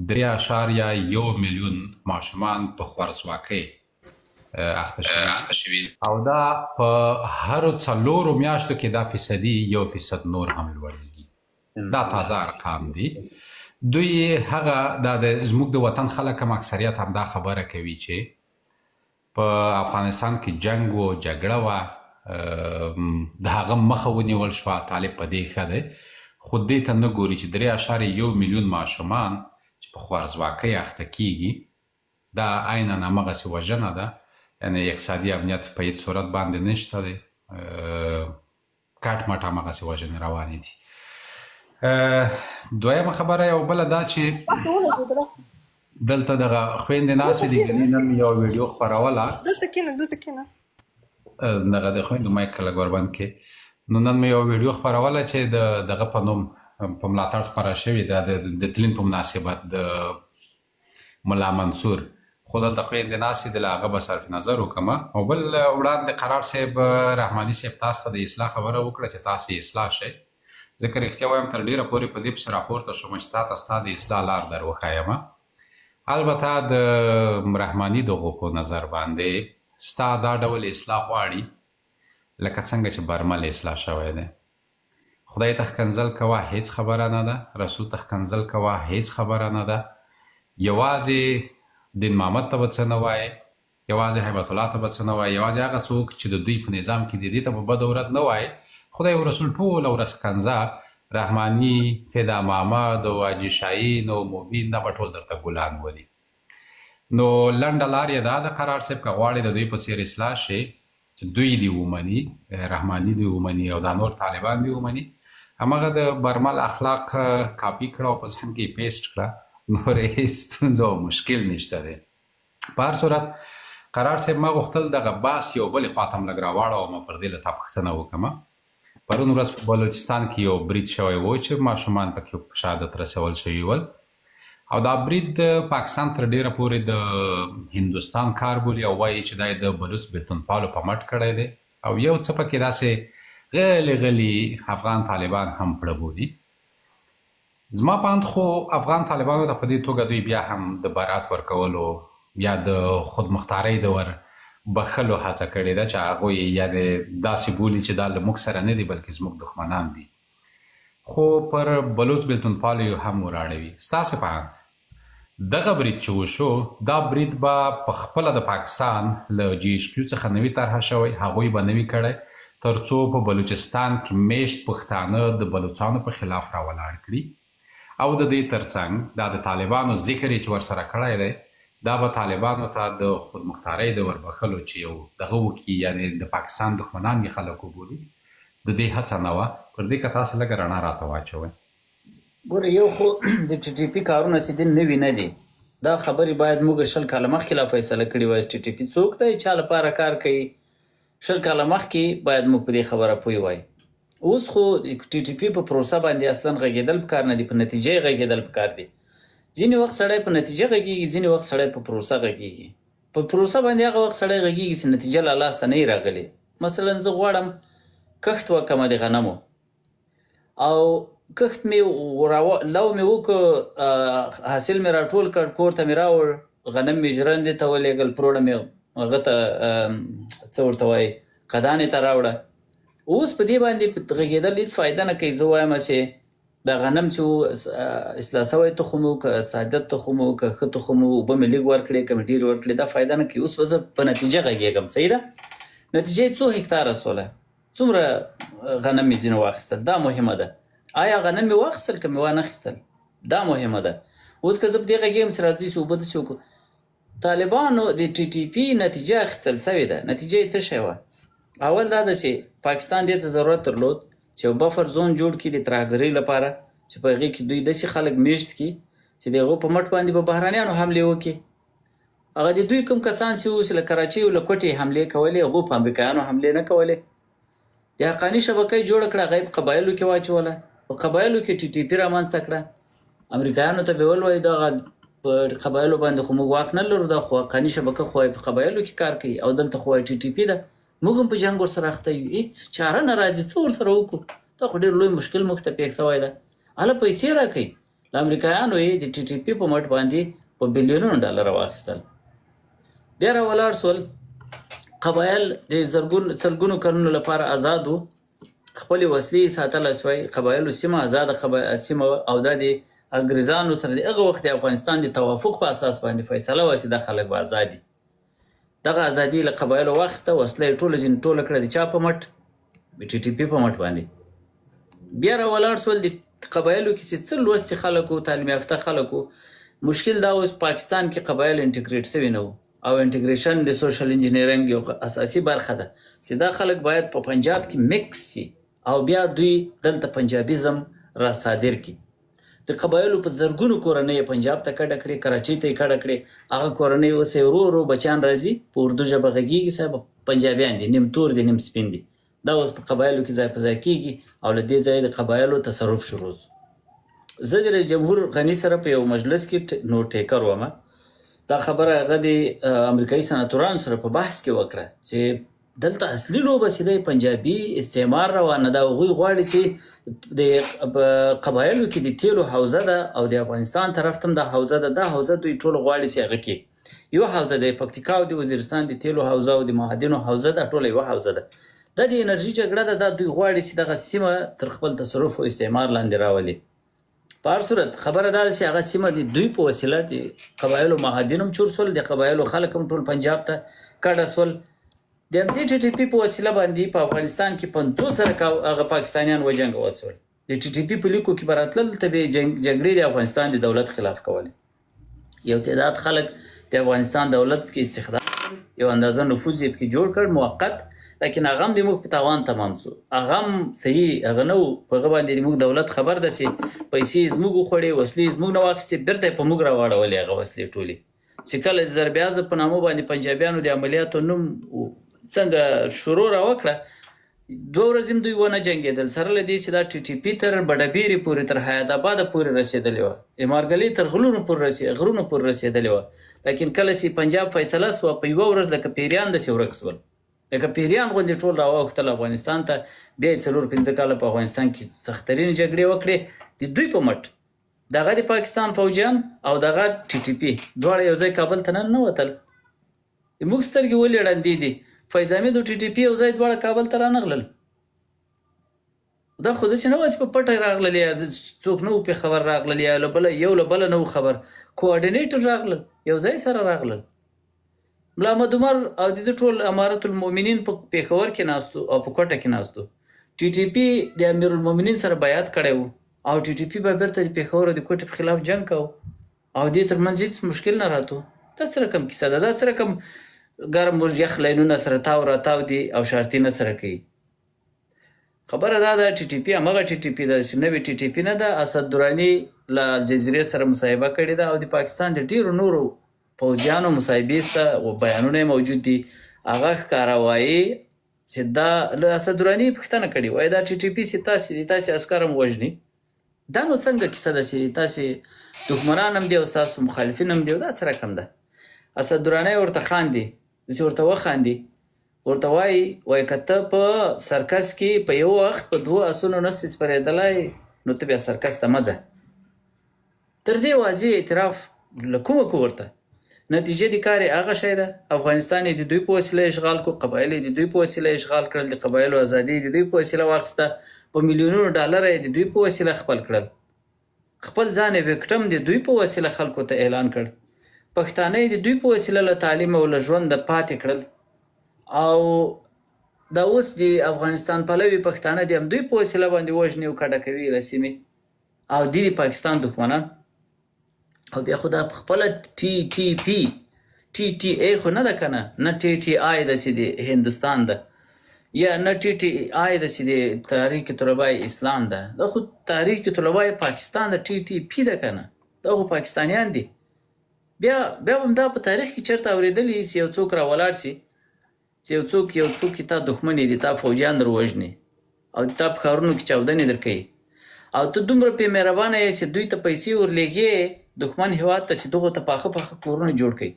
3.1 میلیون ماشومان په خوارځواکۍ اخته شوي او دا په هرو 4 میاشتو کې دا فیصدي 1% نور هم لوړېږي. دا تازه ارقام دي. دوی هغه زموږ د وطن خلک هم اکثریت هم دا خبره کوي چې په افغانستان کې جنګ و جګړه وه د هغه مخه ونیول شوه. طالب په دې ښه دی خو دې ته نه ګوري چې 3.1 میلیون ماشومان چې په خوارځواکۍ اخته کیږي دا عینا همغسې وژنه ده. یعنې اقتصادي امنیت په هیڅ صورت باندې نشته دی. کټ مټ همغسې وژنې روانې دي. دویمه خبره یو بله دا چې دلته دغه خویندې ناستې دي ګنې نن مې یو ویډیو خپروله دغه د خویندو مایک لږ وربند کې نو نن مې یو ویډیو خپروله چې د دغه په نوم په ملاتړ خپره شوې ده د تلین په مناسبت د ملا منصور. خو دلته خویندې ناستې دي له هغه به صرف نظر وکړم. او بل وړاندې قرار صاحب رحماني صاحب تاسو ته د اصلاح خبره وکړه چې تاسو اصلاح شئ. ځکه رښتیا وایم تر ډېره پورې په دې پسې راپورته شوم چې تا ته ستا د اصلاح لار در وښایم. البته د رحماني دغو په نظر باندې ستا دا ډول اصلاح غواړي لکه څنګه چې برمل اصلاح شوی دی. خدای ته ښکنځل کوه هیڅ خبره نه ده. رسول ته ښکنځل کوه هیڅ خبره نه ده. یوازې دین محمد ته به څه نه وایې، یوازې هیبت الله ته به څه نه وایې، یوازې هغه څوک چې د دوی په نظام کې دي دې ته به بده ورځ نه وایې. خدای او رسول ټوله ورځ ښکنځه رحماني، فدا محمد او حاجي شاهین او مبین دا به ټول درته ګلان ولي. نو لنډه لار یې دا ده قرار صاحب که غواړې د دوی په څېر اصلاح شي چې دوی دې ومني، رحماني دې ومني او دا نور طالبان دې ومني، همغه د برمل اخلاق کاپي کړه او په ذهن کې پیسټ کړه، نور هېڅ ستونزه او مشکل نشته دی. په هر صورت قرار صاحب ما غوښتل دغه بحث یو بلې خوا ته هم لږ راواړوم او پر دې له تا پوښتنه وکړم. پرون ورځ په بلوچستان کې یو برید شوی و چې ماشومان پکې شهادت رسول شوي ول او دا برید پاکستان تر ډېره پورې د هندوستان کار بولي او وایي چې دا یې د بلوچ بېلتونپالو په مټ کړی دی او یو څه پکې داسې غلي غلي افغان طالبان هم پړه بولي. زما په اند خو افغان طالبانو ته په دې توګه دوی بیا هم د برات ورکولو یا د خودمختارۍ د ور بخلو هڅه کړې ده چې هغوی یعنې داسې بولي چې دا له موږ سره نه دي بلکې زموږ دښمنان دي، خو پر بلوچ بېلتونپالو یې هم وراړوي. ستاسې په اند دغه برید چې وشو دا برید به په خپله د پاکستان له GHQ څخه نوي طرحه شوی، هغوی به نوي کړی تر څو په بلوچستان کې میشت پښتانه د بلوچانو په خلاف راولاړ کړي او د دې ترڅنګ دا د طالبانو ذکر یې چې ورسره کړی دی دا به طالبانو ته د خودمختارۍ د وربخلو چې یو دغه وکړي یعنې د پاکستان دښمنان یې خلک وبولي د دې هڅه نه وه. پر دې که تاسو لږه رڼا راته واچوئ. ګوره یو خو د TTP کارونه چې دي نوي نه دي، دا خبرې باید موږ 20 کاله مخکې لا فیصله کړې وای. TTP څوک دی چا لپاره کار کوي 20 کاله مخکې باید موږ په دې خبره پوه وای. اوس خو TTP په پروسه باندې اصلا غږېدل پکار نه دي، په نتیجه یې غږېدل پکار دي. ځینې وخت سړی په نتیجه غږېږي، ځینې وخت سړی په پروسه غږېږي. په پروسه باندې هغه وخت سړی غږېږي چې نتیجه له لاسته نه یې راغلې. مثلا زه غواړم کښت وکړم د غنمو او کښت مې لو مې وکړ، حاصل مې راټول کړ، کور ته مې راوړ، غنم مې ژرندې ته ولېږل، پروړه مې هغه ته څه ورته وایي قدانې ته راوړه. اوس په دې باندې غږېدل هېڅ فایده نه کوي. زه وایم چې دا غنم چې اصلاح سوی تخم و که سعادت تخم و که ښه تخم و اوبه مې لږ ورکړې که مې ډېر ورکړې دا فایده نه کوي. اوس به زه په نتیجه غږېږم. صحیح ده؟ نتیجه یې 2 هکتاره سوله، څومره غنم مې ځینې واخیستل، دا مهمه ده. آیا غنم مې واخیستل که مې وانخیستل، دا مهمه ده. اوس که زه په دې غږېږم چې راځئ چې اوبه داسې وکړو. طالبانو د TTP نتیجه اخیستل سوې ده. نتیجه یې څه شی وه؟ اول دا ده چې پاکستان دې ته ضرورت درلود چې یو بفر زون جوړ کړي د ترهګرۍ لپاره چې په هغې کې دوی داسې خلک میشت کړي چې د هغو په مټ باندې به بهرانیانو حملې وکړي. هغه د دوی کوم کسان چې اوس له کراچۍ او له کوټې حملې کولې هغو په امریکایانو حملې نه کولې. د حقاني شبکه یې جوړه کړه، هغه یې په قبایلو کې واچوله، په قبایلو کې TTP رامنځته کړه. امریکایانو ته به ولوایي دغه په قبایلو باندې خو موږ واک نه لرو، دا خو حقاني شبکه خو په قبایلو کې کار کوي او دلته خو TTP ده، موږ هم په جنګ ورسره اخته یو، هېڅ چاره نه راځي. څه ورسره وکړو؟ دا خو ډېر لوی مشکل موږ ته پېښ سوی ده. هله پیسې راکوي، له امریکایانو یې د ټي ټي پي په مټ باندې په بلیونونو ډالره واخیستل. بیا راولاړ سول، قبایل د سلګونو کلونو لپاره آزاد وو، خپلې وسلې ساتلی سوی، قبایلو سیمه آزاده سیمه او دا د انګریزانو سره د هغه وخت د افغانستان د توافق په اساس باندې فیصله وه چې دا خلک به ازاد دي. دغه ازادي له قبایلو واخیسته، وسله یې ټوله کړه د چا په مټ؟ د ټي ټي پي په مټ باندې. بیا راولاړ سول د قبایلو کې چې څه لوستي خلک وو، تعلیم یافته خلک وو. مشکل دا اوس پاکستان کې قبایل انټیګریټ سوي نه وو، او انټیګریشن د سوشل انجینیرنګ یو اساسي برخه ده چې دا خلک باید په پنجاب کې میکس سي او بیا دوی دلته پنجابیزم را صادر کړي. د قبایلو په زرګونو کورنۍ پنجاب ته کډه کړې، کراچۍ ته یې کډه کړې. هغه کورنۍ اوس یې ورو ورو بچیان راځي، په اردو ژبه غږېږي، صاحب پنجابیان دي، نیم تور دي نیم سپین دي. دا اوس په قبایلو کې ځای په ځای کېږي او له دې ځایه د قبایلو تصرف شروع شو. زه د رئیس جمهور غني سره په یو مجلس کې نو ټیکر وم. دا خبره هغه د امریکایي سناتورانو سره په بحث کې وکړه چې دلته اصلي لوبه چې دی پنجابي استعمار روانه ده. هغوی غواړي چې د قبایلو کې د تیلو حوزه ده او د افغانستان طرف ته هم دا حوزه ده. دا حوزه دوی ټول غواړي چې هغه کې یو حوزه د پکتیکا او د وزیرستان د تیلو حوزه او د معادنو حوزه ده، ټوله یوه حوزه ده. دا د انرژي جګړه ده. دا دوی غواړي چې دغه سیمه تر خپل تصرف او استعمار لاندې راولي. په هر صورت خبره دا ده چې هغه سیمه د دوی په وسیله د قبایلو معادن هم چور سول، د قبایلو خلک هم ټول پنجاب ته کډه سول. د همدې ټي ټي پي په وسیله باندې په افغانستان کې 50,000 هغه پاکستانیان وجنګول سول. د ټي ټي پي په لیکو کې به راتلل، ته به یې جګړې د افغانستان د دولت خلاف کولې. یو تعداد خلک د افغانستان دولت کې استخدام کړل، یو اندازه نفوذ یې پکې جوړ کړ موقت، لیکن هغه هم د موږ په تاوان تمام سو. هغه هم صحیح هغه نه و، په هغه باندې د موږ دولت خبر ده چې پیسې زموږ وخوړې، وسلې زموږ نه واخیستې، بیرته یې په موږ راواړولې هغه وسلې ټولې. چې کله د ضربیازه په نامه باندې پنجابیانو د عملیاتو نوم څنګه شروع راوکړه، 2 ورځې هم دوی ونه جنګېدل، سره له دې چې دا ټي ټي پي تر بډبیرې پورې، تر حیات آباده پورې رسېدلې وه، امارګلۍ تر غرونو پورې رسېدلې وه. لیکن کله چې پنجاب فیصله سوه، په یوه ورځ لکه پیریان داسې ورک سول، لکه پیریان غوندې ټول راواوښتل افغانستان ته. بیا یې 4-5 کاله په افغانستان کې سخترینې جګړې وکړې د دوی په مټ. دغه د پاکستان فوجیان او دغه ټي ټي پي دواړه یو ځای کابل ته نه وتل. موږ سترګې ولې ړندې دي؟ فیض حمید او ټي ټي پي یو ځای دواړه کابل ته رانغلل. دا خو داسې نه وه چې په پټه راغلل، یا څوک نه وو پې خبر راغلل، یا یو له بله نه وو خبر، کوارډینیټر راغلل، یو ځای سره راغلل. ملا احمد عمر او د ده ټول امارت المؤمنین په پېښور کې ناستو او په کوټه کې ناستو. ټي ټي پي د امیر المؤمنین سره بیعت کړی و او ټي ټي پي به بیرته د پېښور او د کوټې په خلاف جنګ کوو او دې ترمنځ هېڅ مشکل نه راتو. دا څه رقم کیسه ده؟ دا څه رقم ګرم یخ لاینونه سره تاو راتاو دي او شارطي نه سره کوي؟ خبره دا ده ټي ټي پي همغه ټي ټي پي ده چې نوې ټي ټي پي نه ده. اسد دراني له الجزیرې سره مصاحبه کړې ده او د پاکستان د ډېرو نورو پوځیانو مصاحبې سته، بیانونه یې موجود دي. هغه ښکاره وایي چې دا له اسد دراني پوښتنه کړې، وایي دا ټي ټي پي چې تاسې عسکر هم وژني، دا نو څنګه کیسه ده چې تاسې دښمنان هم دي او ستاسو مخالفین هم دي، دا څه رقم ده؟ اسد دراني ورته خاندي، داسې ورته وخاندي، ورته وایي که ته په سرکس کې په یو وخت په 2 اسونو نسې سپرېدلی نو ته بیا سرکس ته مه ځه. تر دې واضح اعتراف له کومه کو ورته؟ نتیجه د کار یې هغه شی ده. افغانستان یې د دوی په وسیله اشغال کو، قبایل یې د دوی په وسیله اشغال کړل، د قبایلو ازادي د دوی په وسیله واخیسته، په میلیونونو ډالره یې د دوی په وسیله خپل کړل، خپل ځان یې ویکټم د دوی په وسیله خلکو ته اعلان کړ، پښتانه یې د دوی په وسیله له تعلیم او له ژونده پاتې کړل، او دا اوس د افغانستان پلوي پښتانه د همدوی په وسیله باندې وژني او کډه کوي له سیمې، او دی د پاکستان دښمنان. او بیا خو دا په خپله ټي ټي پي ټي ټي ای خو نه ده که نه، نه ټي ټي آی داسې د هندوستان ده، یا نه ټي ټي آی داسې د تحریک طلبای اسلام ده، دا خو تحریک طلبای پاکستان د ټي ټي پي ده که نه، دا خو پاکستانیان دي. بیا هم دا په تاریخ کې چېرته اورېدلي چې یو څوک راولاړ سي چې یو څوک چې تا دښمن یې دي، تا فوجیان در وژني او تا په ښارونو کې چاودنې در کوي، او ته دومره پې مهربانه یې چې دوی ته پیسې ورلېږې دښمن هېواد ته چې دغو ته پاخه کورونه جوړ کړي.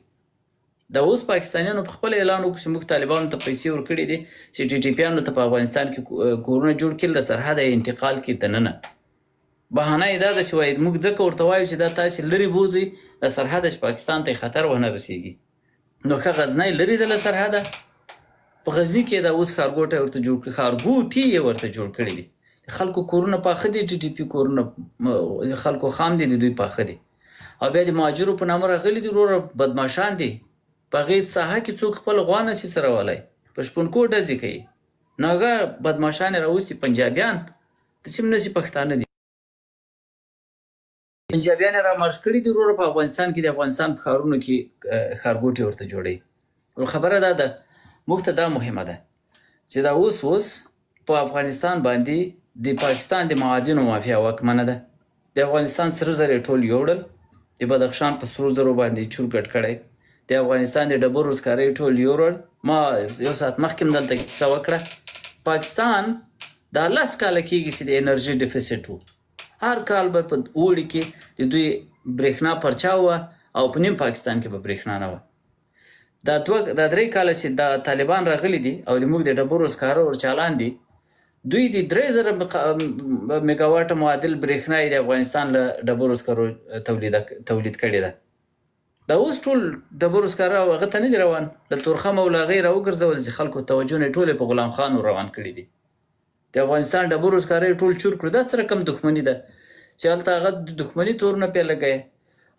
دا اوس پاکستانیانو په خپله اعلان وکړو چې موږ طالبانو ته پیسې ورکړي دي چې ټي ټي پیانو ته په افغانستان کې کورونه جوړ کړي، له سرحده یې انتقال کړي دننه. بهانه یې دا ده چې وایي موږ ځکه ورته وایو چې دا تاسې لرې بوځئ له سرحده چې پاکستان ته خطر ونه رسېږي. نو ښه غزنی لرې ده له سرحده، په غزني کې دا اوس ښارګوټی ورته جوړ کړي، ښارګوټي یې ورته جوړ کړي دي. خلکو کورونه پاخه دي، ټي ټي پي کورونه خلکو خام دي، د دوی پاخه دي. او بیا د مهاجرو په نامه راغلي دي وروره بدماشان دي. په هغې ساحه کې څوک خپل غوا نسي څرولای، په شپونکو ډزې کوي. نو هغه بدماشان یې راوستي پنجابیان، داسې هم نسي پښتانه دي. پنجابیان یې رامارش کړي دي وروره په افغانستان کې، د افغانستان په ښارونو کې ښارګوټي ورته جوړوي. نو خبره دا ده، موږ ته دا مهمه ده چې دا اوس په افغانستان باندې د پاکستان د معادنو مافیا واکمنه ده. د افغانستان سره زر یې ټول یوړل، د بدخشان په سرو زرو باندې چور ګډ کړی، د افغانستان د ډبرو سکاره یې ټول یوړل. ما یو ساعت مخکې هم دلته کیسه وکړه. پاکستان دا 10 کاله کېږي چې د انرژي ډیفیسټ و. هر کال به په اوړي کې د دوی برېښنا پرچا وه او په نیم پاکستان کې به برېښنا نه وه. دا 3 کاله چې دا طالبان راغلي دي او د موږ د ډبرو سکاره ورچالان دي، دوی د 3000 میګاواټه معادل برېښنا یې د افغانستان له ډبرو سکرو تولید کړې ده. دا اوس ټول ډبرو سکاره هغه ته نه دي روان، له تورخم او له هغې راوګرځول چې خلکو توجه نه یې ټولې په غلام خان روان کړي دي. د افغانستان ډبرو سکاره یې ټول چور کړو. دا څه رقم دښمني ده چې هلته هغه د دښمني تورونه پرې لګوي،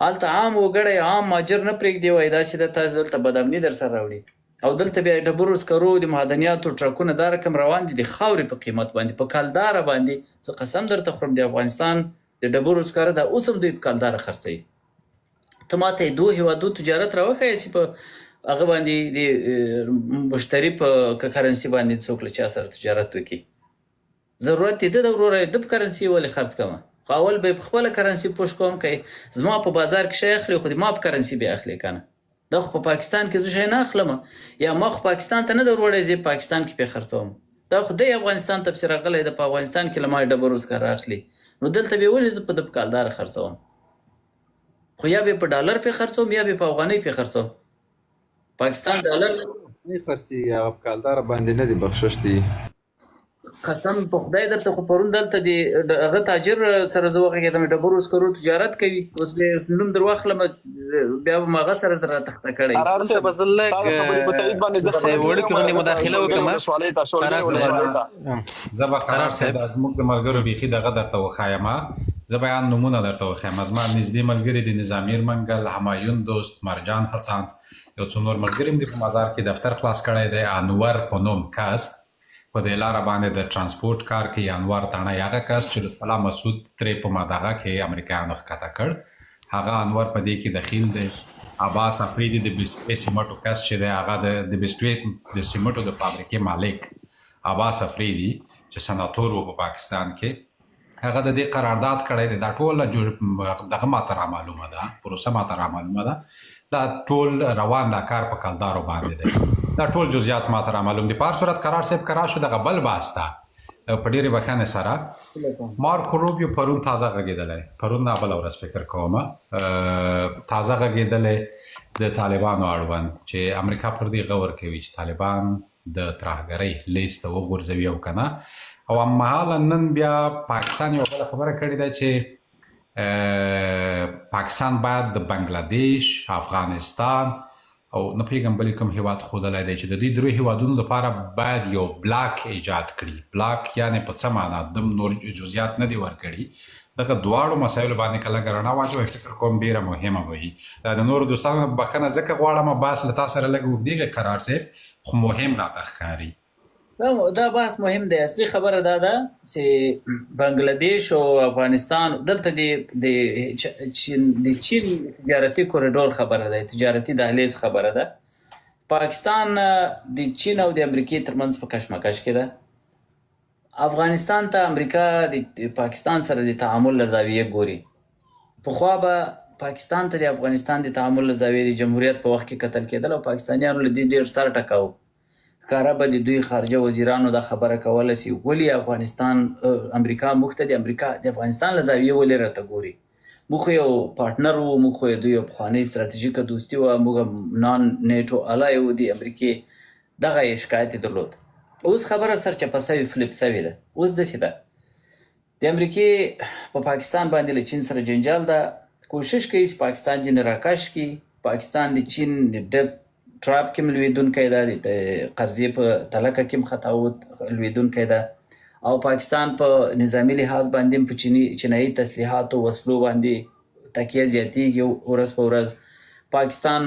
هلته عام وګړی عام مهاجر نه پرېږدي، وایي داسې ده تاسې دلته بدامني در سره راوړي. او دلته بیا ډبرو سکرو د معدنیاتو ټرکونه دا رقم روان دي د خاورې په قیمت باندې، په کلداره باندې. زه قسم درته خورم د افغانستان د ډبرو سکاره دا اوس هم دوی په کلداره خرڅوي. ته ما ته یې 2 هېوادو تجارت راوښیه چې په هغه باندې د مشتري په کرنسي باندې څوک له چا سره تجارت وکړي. ضرورت یې ده وروره د په کرنسي ولې خرڅ کومه؟ خو اول به یې په خپله کرنسي پوش کوم که زما په بازار کې شی اخلي خو د ما په کرنسي بیا اخلي که نه. دا خو په پاکستان کې زه شی نه اخلم، یا ما خو پاکستان ته نه ده وروړی زه پاکستان کې پرې خرڅوم. دا خو دی افغانستان ته پسې راغلی ده، په افغانستان کې له ما ډبرو سکاره اخلي، نو دلته بیا ولې زه په ده په کالداره خرڅوم؟ خو یا به په ډالر پرې خرڅوم یا به په افغانۍ پرې خرڅوم. پاکستان ډالر نه خرڅېږي، هغه په کالداره باندې نه دي، بخشش دي. قسم په خدای درته خو پرون دلته د هغه تاجر سره زه وغږېدم، ډبرو سکرو تجارت کوي، اوس بیا نوم در واخلم بیا به م هغه سره در راتخته کړی. قرار صاحب زه لږ وړوکې غوندې مداخله وکړم. زه به قرار صاحب زموږ د ملګرو بیخي دغه درته وښایم، زه به یان نومونه درته وښایم. زما نږدې ملګري د نظامیر منګل، همایون دوست، مرجان هڅاند، یو څو نور ملګري هم دي په مزار کې دفتر خلاص کړی دی. انور په نوم کس په دې لاره باندې د ترانسپورټ کار کوي. انور تاڼه هغه کس چې لطفالله مسعود ترې په مدغه کې امریکایانو ښکته کړ، هغه انور په دې کې دخیل دی. عباس افریدي د بسټوې سیمټو کس چې دی، هغه د بسټوې د سیمټو د فابریکې مالک عباس افریدي چې سناتور و په پاکستان کې، هغه د دې قرارداد کړی دی. دا ټول دغه ماته رامعلومه ده، پروسه ماته رامعلومه ده، دا ټول روان دا کار په کلدارو باندې دی. دا ټول جزئیات ماته رامعلوم دي. په هر صورت قرار صاحب کرا شو دغه بل بحث ته په ډېرې بښنې سره. مارکو روبیو پرون تازه غږېدلی، پرون نه بله ورځ فکر کومه تازه غږېدلی د طالبانو اړوند چې امریکا پر دې غور کوي چې طالبان د ترهګرۍ لیست ته وغورځوي او که نه. او هممهاله نن بیا پاکستان یوه بله خبره کړې ده چې پاکستان باید د بنګلادیش، افغانستان او نه پوهېږم بلې کوم هېواد ښودلی دی چې د دې 3 هېوادونو لپاره باید یو بلاک ایجاد کړي. بلاک یعنې په څه معنا؟ دم نور جزئیات نه دي ورکړي. دغه دواړو مسایلو باندې که لږ رڼا واچوئ فکر کوم ډېره مهمه به وي. دا د نورو دوستانو بښنه ځکه غواړم بحث له تا سره لږ اوږدېږي قرار صاحب، خو مهم راته ښکاري. دا بحث مهم دی. اصلي خبره دا ده چې بنګلادیش او افغانستان دلته د چین تجارتي کوریډور خبره ده، تجارتي دهلیز خبره ده. پاکستان د چین او د امریکې ترمنځ په کشمکش کې ده. افغانستان ته امریکا د پاکستان سره د تعامل له زاویې ګوري. پخوا به پاکستان ته د افغانستان د تعامل له زاویې د جمهوریت په وخت کې کتل کېدل او پاکستانیانو له دې ډېر سر ټکاو. ښکاره به د دوی خارجه وزیرانو دا خبره کوله چې ولې افغانستان امریکا موږ ته د افغانستان له زاویې ولې راته ګوري؟ موږ خو یو پارټنر وو، موږ خو دوی یو پخوانۍ ستراتیژیکه دوستي وه، موږ نان نیټو الی وو د امریکې. دغه یې شکایت یې درلود. اوس خبره سرچپه سوې، فلپ سوې ده. اوس داسې ده د امریکې په پاکستان باندې له چین سره جنجال ده. کوشش کوي چې پاکستان ځینې راکش کړي. پاکستان د چین د ډب ټراپ کې هم لویدونکی ده، د قرضې په تلکه کې هم خطاوت لویدونکی ده، او پاکستان په نظامي لحاظ باندې هم په چینایي تسلیحاتو وسلو باندې تکیه زیاتېږي ورځ په ورځ. پاکستان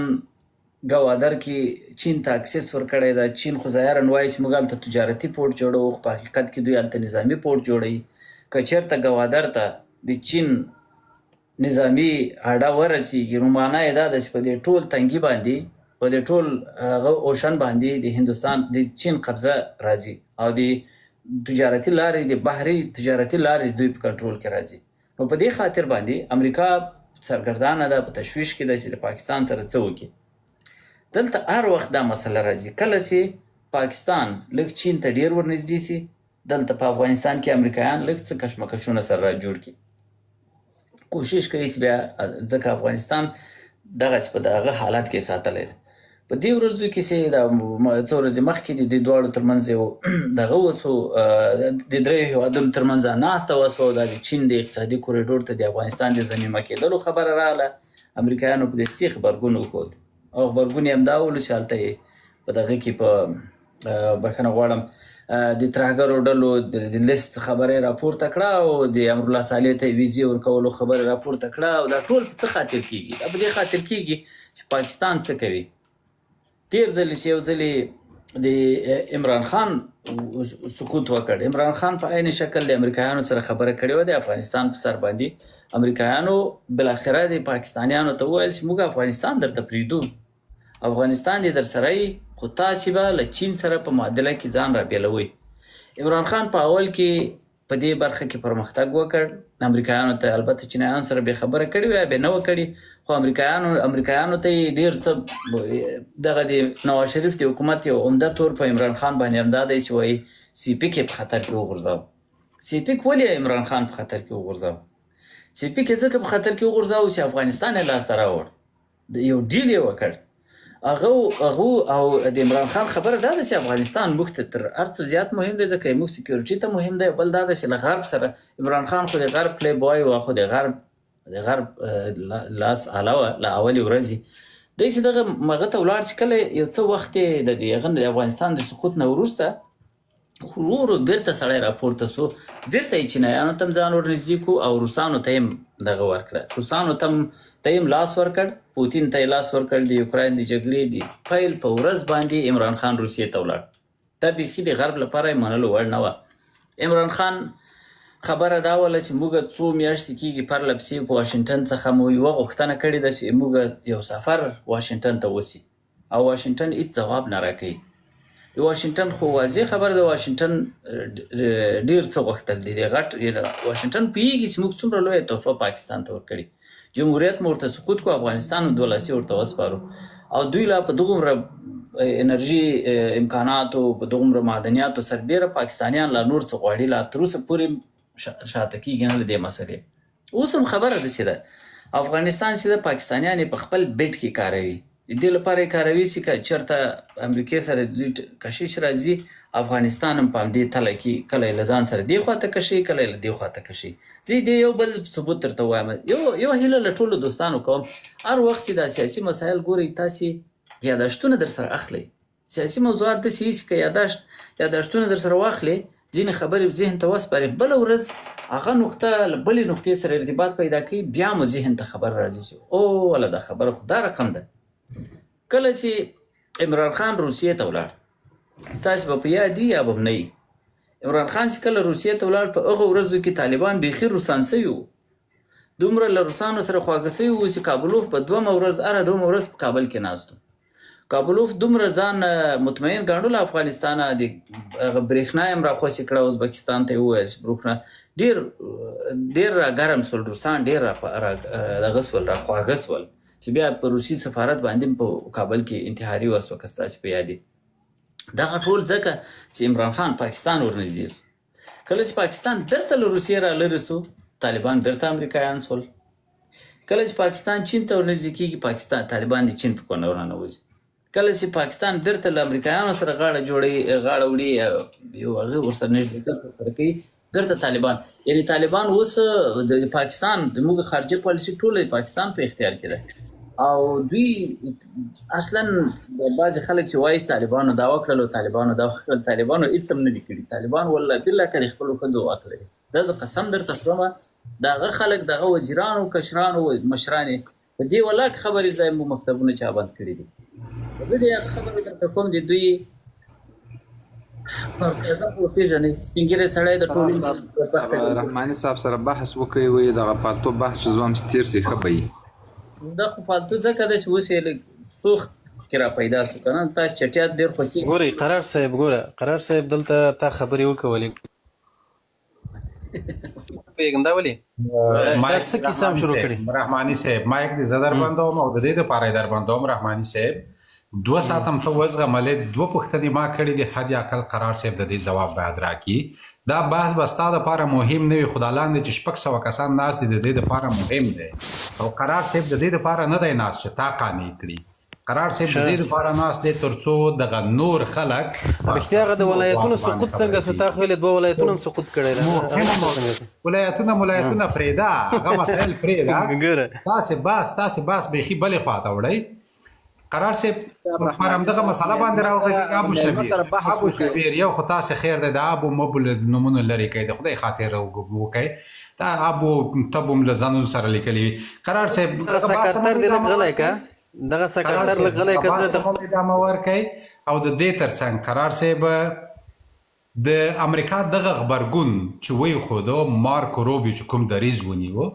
ګوادر کې چین ته اکسس ورکړی ده. چین خو ظاهرا وایي چې موږ هلته تجارتي پورټ جوړوو، خو په حقیقت کې دوی هلته نظامي پورټ جوړوي. که چېرته ګوادر ته د چین نظامي اډه ورسېږي، نو معنا یې دا ده چې په دې ټول تنګي باندې، په دې ټول هغه اوشن باندې د هندوستان د چین قبضه راځي، او د تجارتي لارې، د بحري تجارتي لارې دوی په کنټرول کې راځي. نو په دې خاطر باندې امریکا سرګردانه ده، په تشویش کې ده چې د پاکستان سره څه وکړي. دلته هر وخت دا مسله راځي، کله چې پاکستان لږ چین ته ډېر ورنږدې سي، دلته په افغانستان کې امریکایان لږ څه کشمکشونه سره را جوړ کړي. کوشش کوي چې بیا ځکه افغانستان دغسې په دغه حالت کې ساتلی ده. په دې ورځو کې چې دا څو ورځې مخکې د دواړو ترمنځ یو دغه وسو، د دریو هېوادونو ترمنځ ناسته وسوه، دا د چین د اقتصادي کوریډور ته د افغانستان د ضمیمه کېدلو خبره راغله. امریکایانو په دې سیخ غبرګون وښود، او غبرګون یې همدا ولو چې هلته یې په دغه کې په بخښنه غواړم د ترهګرو ډلو د لیست خبره یې راپورته کړه، او د امرالله صالح ته یې ویزې ورکولو خبره راپورته کړه. او دا ټول په څه خاطر کېږي؟ دا په دې خاطر کېږي چې پاکستان څه کوي. تېر ځلې چې یو ځلې د عمران خان سقوط وکړ، عمران خان په عین شکل د امریکایانو سره خبره کړې وه د افغانستان په سر باندې. امریکایانو بالاخره د پاکستانیانو ته وویل چې موږ افغانستان درته پرېږدو، افغانستان دې در سره یي، خو تاسې به له چین سره په معادله کې ځان رابېلوئ. عمران خان په اول کې په دې برخه کې پرمختګ وکړ. امریکایانو ته البته چینایانو سره بې خبره کړې وه، بې نه وه کړې، خو امریکایانو ته یې ډېر څه دغه د نواز شریف د حکومت یو عمده تور په عمران خان باندې همدا دی چې وایي سیپیک یې په خطر کې وغورځاوه. سیپیک ولې عمران خان په خطر کې وغورځاوه؟ سیپیک یې ځکه په خطر کې وغورځاوه چې افغانستان یې لاسته راوړ، یو ډیل یې وکړ. هغه او د عمران خان خبره دا ده چې افغانستان موږ ته تر هر څه زیات مهم دی، ځکه موږ سکیورټي ته مهم دی. بل دا ده چې له غرب سره عمران خان خو د غرب پلی بوای و، خو د غرب لاس اله وه له اولې ورځې. دی چې دغه هغه ته ولاړ چې کله یو څه وخت یې د افغانستان د سقوط نه وروسته ورو ورو بیرته سړی راپورته سو، بیرته یې چینایانو ته هم ځان ورنږدې کړو، او روسانو ته یې دغه ورکړه، روسانو ته یې لاس ورکړ، پوتین ته یې لاس ورکړ. د یوکراین د جګړې د پیل په ورځ باندې عمران خان روسیې ته ولاړ. دا بیخي د غرب لپاره یې منلو وړ نه وه. عمران خان خبره دا وله چې موږ څو میاشتې کېږي پرله پسې په واشنګټن څخه مو یوه غوښتنه کړې ده چې موږ یو سفر واشنګټن ته وسي، او واشنګټن هېڅ ځواب نه راکوي. د واشنګټن خو واضح خبره ده، واشنګټن ډېر څه غوښتل دي. د واشنګټن پوهېږي چې موږ څومره لویه تحفه پاکستان ته ورکړې، جمهوریت مو ورته سقوط کو، افغانستان هم 2 لاسې ورته وسپارو، او دوی لا په دغومره انرژي امکاناتو، په دغومره معدنیاتو سربېره پاکستانیان لا نور څه غواړي، لا تر اوسه پورې شاته کېږي نه له دې مسلې. اوس هم خبره داسې ده، افغانستان چې ده پاکستانیان یې په خپل بیټ کې کاروي. د دې لپاره یې کاروي چې که چېرته امریکې سره دوی کشش راځي، افغانستان هم په همدې تله کې کله یې له ځان سره دې خواته کشي، کله یې له دې خواته کشي. زه دې یو بل ثبوت درته وایم، یو هیله له ټولو دوستانو کوم، هر وخت چې دا سیاسي مسایل ګورئ، تاسې یاداشتونه در سره اخلئ. سیاسي موضوعات داسې وي چې که یاداشتونه در سره واخلئ، ځینې خبرې ذهن ته وسپارئ، بله ورځ هغه نقطه له بلې نقطې سره ارتباط پیدا کوي، بیا مو ذهن ته خبر راځي چې او والا دا خبره خو دا رقم ده. کله چې عمران خان روسیې ته ولاړ، ستاسې به په یاد یا به نه وي، عمران خان چې کله روسیې ته ولاړ، په هغه ورځو کې طالبان بیخي روسان سوي وو، دومره له روسانو سره خواږه سوي وو چې کابلوف په 2 ورځ هره 2 ورځ په کابل کې ناست و. کابلوف دومره ځان مطمئن ګاڼو له افغانستانه، د برېښنا یې هم راخوسې کړه، ازبکستان ته یې وویل چې برېښنا ډېر راګرم سول، روسان ډېر دغه سول، راخواږه سول، چې بیا په روسي سفارت باندې په کابل کې انتحاري وسوه، که ستاسې په یاد وي. دغه ټول ځکه چې عمران خان پاکستان ورنږدې سو. کله چې پاکستان بیرته له روسیې را لرې سو، طالبان بیرته امریکایان سول. کله چې پاکستان چین ته ورنږدې کېږي، طالبان د چین په کونه ورننوځي. کله چې پاکستان بیرته له امریکایانو سره غاړه وړي، یو هغه ورسره نږدېکت ورسره کوي، بیرته طالبان یعنی طالبان اوس د پاکستان د موږ خارجه پالیسي ټوله پاکستان په اختیار کې ده او دوی اصلا بعضې خلک چې وایي طالبانو دا وکړل او طالبانو دا وکړل طالبانو هېڅ هم نه دي کړي طالبان والله بالله که د خپلو ښځو واک لري دا زه قسم درته خورم د هغه خلک د هغه وزیرانو کشرانو مشرانې په دې ولاک خبرې ځای مو مکتبونه چا بند کړي دي زه دې هغه خبرې درته کوم د دوی سپین ږیری سړی د ټولې رحماني صاحب سره بحث وکړئ وایي دغه فالتو بحث چې زوم ستیر سي ښه به وي دا خو فالتو ځکه ده چې اوس یې سوخت کې را پیدا شو که نه تاسو چټیات ډېر خوښېږي ګورئ قرار صاحب ګوره قرار صاحب دلته تا خبرې وکولې پوهېږم دا ولې مایک څه کیسه هم شروع کړې رحماني صاحب مایک دې زه در بندوم او د دې دپاره یې در بندوم رحماني صاحب 2 ساعت هم ته وزغملې 2 پوښتنې ما کړې دي حد اقل قرار صاحب د دې ځواب باید راکړي دا بحث به ستا دپاره مهم نه وي خو دا لاندې چې 600 کسان ناست دي د دې دپاره مهم دی او قرار صاحب د دې دپاره نه دی ناست چې تا قانع کړي قرار صاحب د دې دپاره ناست دی تر څو دغه نور خلک رښتیا هغه د ولایتونو سقوط څنګه شو تا خو ویلې 2 ولایتونه هم سقوط کړی ولایتونه پرېږده هغه مسایل پرېږده تاسې بس بیخي بلې خواته وړئ قرار صاحب پر همدغه مسله باندې راوغږېږي ابو شبیر یو خو تاسې خیر دی د ابو مبل نومونه لرې کوي د خدای خاطر وکړئ دا ابو تبو هم له ځانونو سره لیکلي وي قرار صاحب دغه سکرټر دې لږ غلی که دغه سکرټر لږ غلی که بحث ته هم ادامه ورکوئ او د دې تر څنګ قرار صاحب د امریکا دغه غبرګون چې ویې ښودو مارکو روبیو چې کوم دریځ ونیو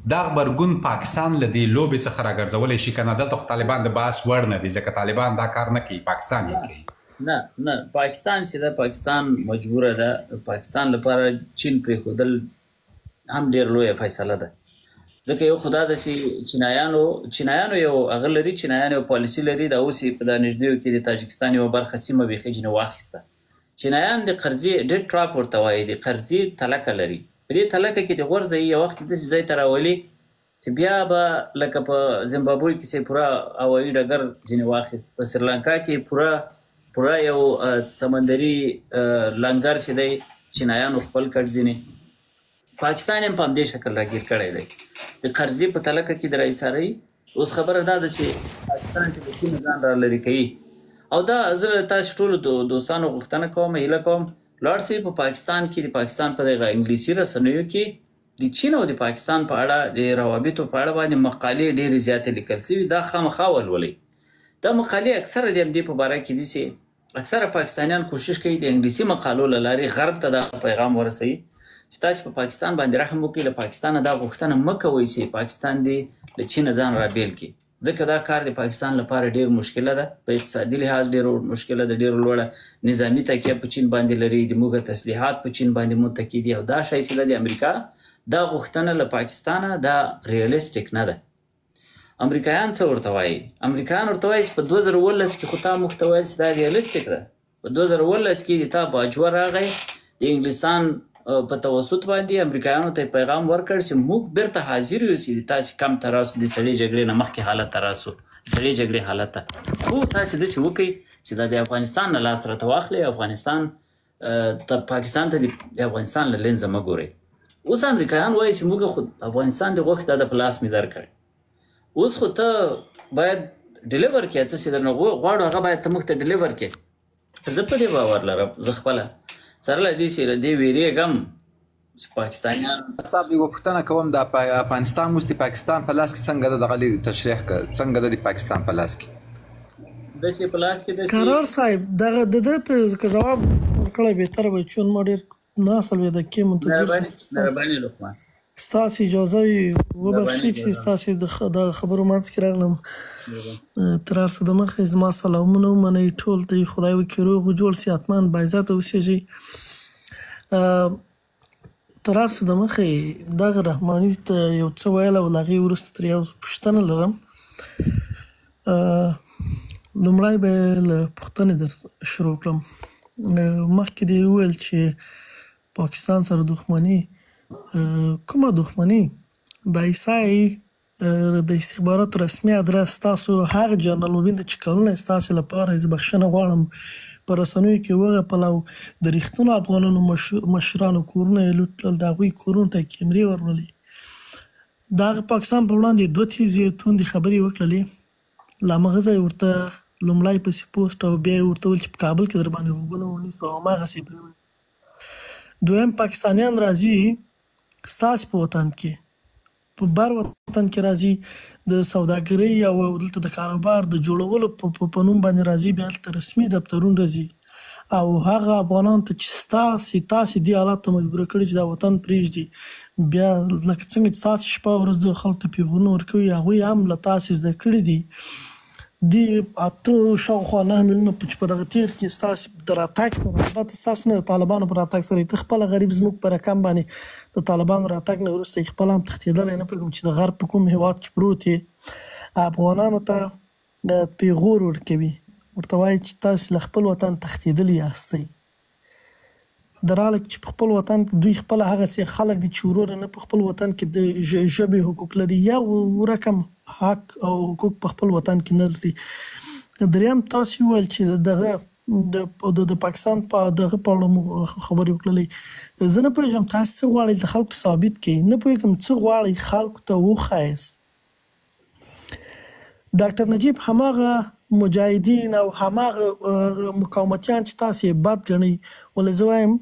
دا غبرګون پاکستان له دې لوبې څخه راګرځولی شي که نه دلته خو طالبان د بحث وړ نه دي ځکه طالبان دا کار نه کوي پاکستان یې کوي نه پاکستان چې ده پاکستان مجبوره ده پاکستان لپاره چین پرېښودل هم ډېر لویه فیصله ده ځکه یو خو دا ده چې چینایانو یو هغه لري چینایان یو پالیسي لري دا اوس یې په دا نږدېو کې د تاجکستان یوه برخه سیمه بیخي جنه واخیسته چینایان د قرضې ډېډ ټراپ ورته وایي د قرضې تلکه لري په دې تلکه کې د غورځئ یو وخت کې داسې ځای ته راولي چې بیا به لکه په زیمبابوې کې چې پوره هوایي ډګر ځینې واخیست په سریلانکا کې پوره یو سمندري لنګر چې دی چینایانو خپل کړ ځینې پاکستان هم په همدې شکل راګیر کړی دی د قرضې په تلکه کې د راایسارۍ اوس خبره دا ده چې پاکستان چې د چین ځان را لرې کوي او دا زه تاسو ټولو دوستانو غوښتنه کوم هیله کوم لاړ شئ په پاکستان کې د پاکستان په دغه انګلیسي رسنیو کې د چین او د پاکستان په اړه د روابطو په اړه باندې مقالې ډېرې زیاتې لیکل شوي دا خامخا ولولئ دا مقالې اکثره د همدې په باره کې دي چې اکثره پاکستانیان کوشش کوي د انګلیسي مقالو له لارې غرب ته دا پیغام ورسوي چې تاسو په پاکستان باندې رحم وکړئ له پاکستانه دا غوښتنه مه کوئ چې پاکستان دې له چینه ځان رابیل کړي ځکه دا کار د پاکستان لپاره ډېر مشکله ده په اقتصادي لحاظ ډېر مشکله ده ډېر لوړه نظامي تکیه په چین باندې لري د موږ تسلیحات په چین باندې متکی دي او دا شایسته د امریکا دا غوښتنه له پاکستانه دا ریالیسټیک نه ده امریکایان څه ورته وایي امریکایان ورته وایي چې په 2019 کې خو تا موږ ته ویل چې دا ریالیسټیک ده په 2019 کې د تا باجوه راغی د انګلستان په توسط باندې امریکایانو ته پیغام ورکړ چې موږ بیرته حاضر یو چې تاسې کم ته راسو د سړې جګړې نه مخکې حالت ته راسو سړې جګړې حالت ته خو تاسې داسې وکړئ چې دا د افغانستان نه لاس راته واخلئ افغانستان پاکستان ته د افغانستان له لینزه مه ګورئ اوس امریکایان وایي چې موږ خو افغانستان د غوښې دا د په لاس مې درکړ اوس خو ته باید ډلیور کړې څه چې درنه غواړو هغه باید ته موږ ته ډلیور کړې زه په دې باور لرم زه خپله سره له دې چې له دې ویرېږم چې پاکستانیان صاحب یوه پوښتنه کوم د افغانستان اوس د پاکستان په لاس کې څنګه ده دغه تشریح کړه څنګه ده د پاکستان په لاس کې داسې په لاس کې قرار صاحب دغه د ده ته که ځواب ورکړی بهتره وي چون ما ډېر ناسل وي د کې منتظر مهرباني لقمان ستاسې اجازه وي وبخښئ چې ستاسې د خبرو منځ کې راغلم تر هر څه د مخې زما سلامونه ومنئ ټول ته خدای وکړي روغ و جوړ سي حتما باعزته اوسېږئ تر هر څه د مخې دغه رحماني ته یو څه ویل او له هغې وروسته ترې یو پوښتنه لرم لومړی به یې له پوښتنې در شروع کړم مخکې دې وویل چې پاکستان سره دښمني کومه دښمني د عیسی د استخباراتو رسمي ادرس تاسو هغه جنرال مبین ته چې کلونه ستاسې لپاره زه بخښنه غواړم په رسنیو کې وغپل او د رښتونو افغانانو مشرانو کورونه یې لوټ کړل، د هغوی کورونو ته کیمرې ورولې. د هغه پاکستان پر وړاندې 2 تیزې توندې خبرې وکړلې. له همغه ځایه ورته لومړی پسې پوسټ او بیا یې ورته وویل چې په کابل کې در باندې غوږونه ونیسو او هماغسې یې پرېږدو. دویم پاکستانیان راځي ستاسې په وطن کې، په بر وطن کې راځي د سوداګرۍ او دلته د کاروبار د جوړولو په نوم باندې راځي، بیا هلته رسمي دفترونه راځي او هغه افغانان ته چې تاسې دې حالات ته مجبوره کړي چې دا وطن پرېږدي، بیا لکه څنګه چې تاسې شپه ورځ د خلکو ته پیغامونه ورکوي، هغوی هم له تاسې زده کړي دي. دې 8 شاوخوا 9 میلیونه چې په دغه تیر کې ستاسې د راتګ سره، البته ستاسې نه د طالبانو په راتګ سره، ته خپله غریب زموږ په رقم باندې د طالبانو راتګ نه وروسته یې خپله هم تښتېدلی، نه پوهېږم چې د غرب په کوم هېواد کې پروت یې، افغانانو ته پیغور ورکوي، ورته وایي چې تاسې له خپل وطن تښتېدلي یاستئ. درحاله چې په خپل وطن کې دوی خپله هغسې خلک دي چې وروره نه په خپل وطن کې د ژبې حقوق لري یا رقم حق او حقوق په خپل وطن کې نه لري. دریم تاسې وویل چې دغه د پاکستان په دغه په اړه مو خبرې وکړلې. زه نه پوهېږم تاسې څه غواړئ د خلکو ثابت کړئ، نه پوهېږم څه غواړئ خلکو ته وښایست. ډاکټر نجیب هماغه مجاهدین او هماغه مقاومتیان چې تاسې یې بد ګڼئ، ولې زه وایم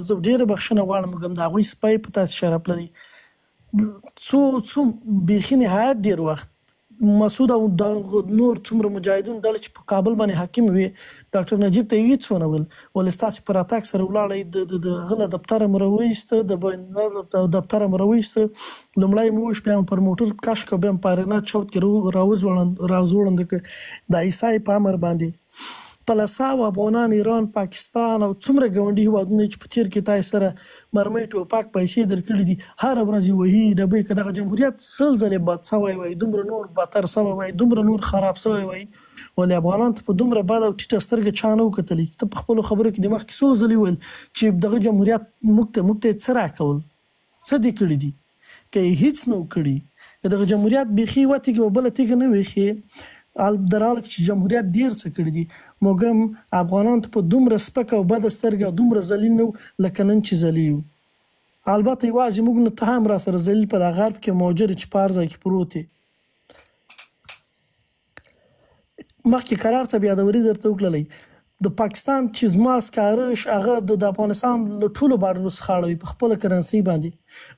زه ډېره بخښنه غواړم وګم د هغوی سپی په تاسې شرف لري. څو بیخي نهایت ډېر وخت مسعود او نور څومره مجاهدون ډله چې په کابل باندې حاکم وي، ډاکټر نجیب ته یې هېڅ ونه ویل، ولې ستاسې په راتګ سره ولاړئ، د هغه له دفتره مو راوایسته، د دفتره مو راوایسته، لومړی مو وویشت، بیا مو پر موټر کش کړ، بیا مو په آرینا چوک کې راوځوړنده کړ د عیسی په امر باندې. پلساو افغانان، ایران، پاکستان او څومره ګاونډي هېوادونه چې په تېر کې تاسې سره مرمۍ ټوپک پیسې درکړي دي، هره ورځ یې وهي ډبوي. که دغه جمهوریت 100 ځلې بد سوی وای، دومره نور بدتر سوی وای، دومره نور خراب سوی وای، ولې افغانانو ته په دومره بد او ټیټه سترګه چا نه وکتلي. ته په خپلو خبرو کې د مخکې څو ځلې وویل چې دغه جمهوریت موږ ته یې څه راکول، څه دې کړي دي، که یې هېڅ نه و کړي، که دغه جمهوریت بیخي یوه تیږه په بله تیږه نه ویښې، در حال چې جمهوریت ډېر څه کړي دي، موږ هم افغانانو ته په دومره سپکه او بده سترګه او دومره ذلیل نه وو لکه نن چې ذلیل یو. البته یوازې موږ نه، ته هم را سره ذلیل په دغه غرب کې موجود چې په هر ځای کې پروت یې. مخکې قرار څه یادوري درته وکړلی، د پاکستان چې زما سکارش هغه د افغانستان له ټولو باډرو څخه اړوي په خپله کرنسۍ باندې،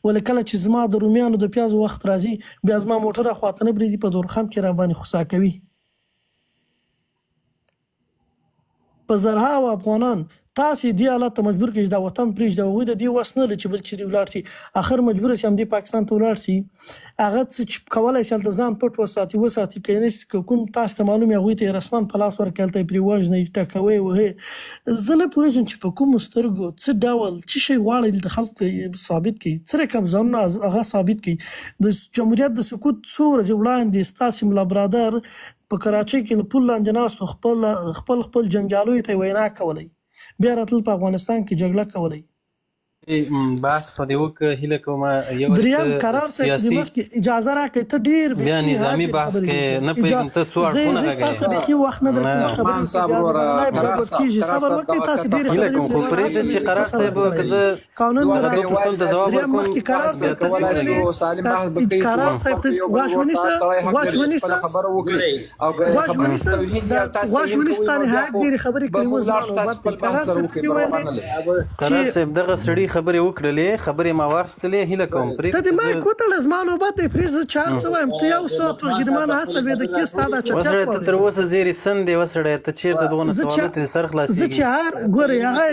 ولې کله چې زما د رومیانو د پیازو وخت راځي، بیا زما موټر اخواته نه بریځي، په دورخم کې را باندې خوسا کوي. په زرهاوو افغانان تاسې دې حالت ته مجبور کړئ چې دا وطن پرېږدي، هغوی د دې وس نه لري چې بل چېرې ولاړ شي، اخر مجبوره شي همدې پاکستان ته ولاړ شي. هغه څه چې کولی شي هلته ځان پټ وساتي، که نه شي کوم تاسو ته معلوم وي هغوی ته یې رسما په لاس ورکړئ، هلته یې پرې وژنئ، ټکوئ، وهئ. زه نه پوهېږم چې په کومو سترګو څه ډول څه شی غواړئ دلته خلکو ته ثابت کړئ، څه رقم ځانونه هغه ثابت کړئ. د جمهوریت د سقوط څو ورځې وړاندې ستاسې ملا برادر په کراچۍ کې له پل لاندې ناستو خپل جنګیالیو ته یې وینا کولی، بیا راتلل په افغانستان کې جګړه کولی. بحث خو دې وکړه، هیله کوم یو دریم قرار صاحب د مخکې اجازه راکړئ، ته ډېر بیا نظامي بحث کې نه پوهېږم ته څو اړخونه زه تاسو ته بیخي وخت نه درکوم، خبرې کېږي، صبر وکړئ، تاسې ډېرې هیله کوم. خو پرېږده چې قرار صاحب که زه قانون دریم مخکې قرار صاحب ته قرار صاحب ته غواش ونیسه غواش ونیسه نهایت ډېرې خبرې کوي. اوس قرار صاحب دغه سړي خبرې وکړلې، خبرې ما واخیستلې، هیله کوم ته د مایک وتړه، زما نوبت دی، پرېږده چې هر څه وایم، ته یو څه پرګرمانه هڅه بیا د کیس تا دا چټیات وسړی، ته تر اوسه زیرې سن دی وسړی، ته چېرته دغونه سوالو ته سر خلاصېږي. زه چې ګورې هغه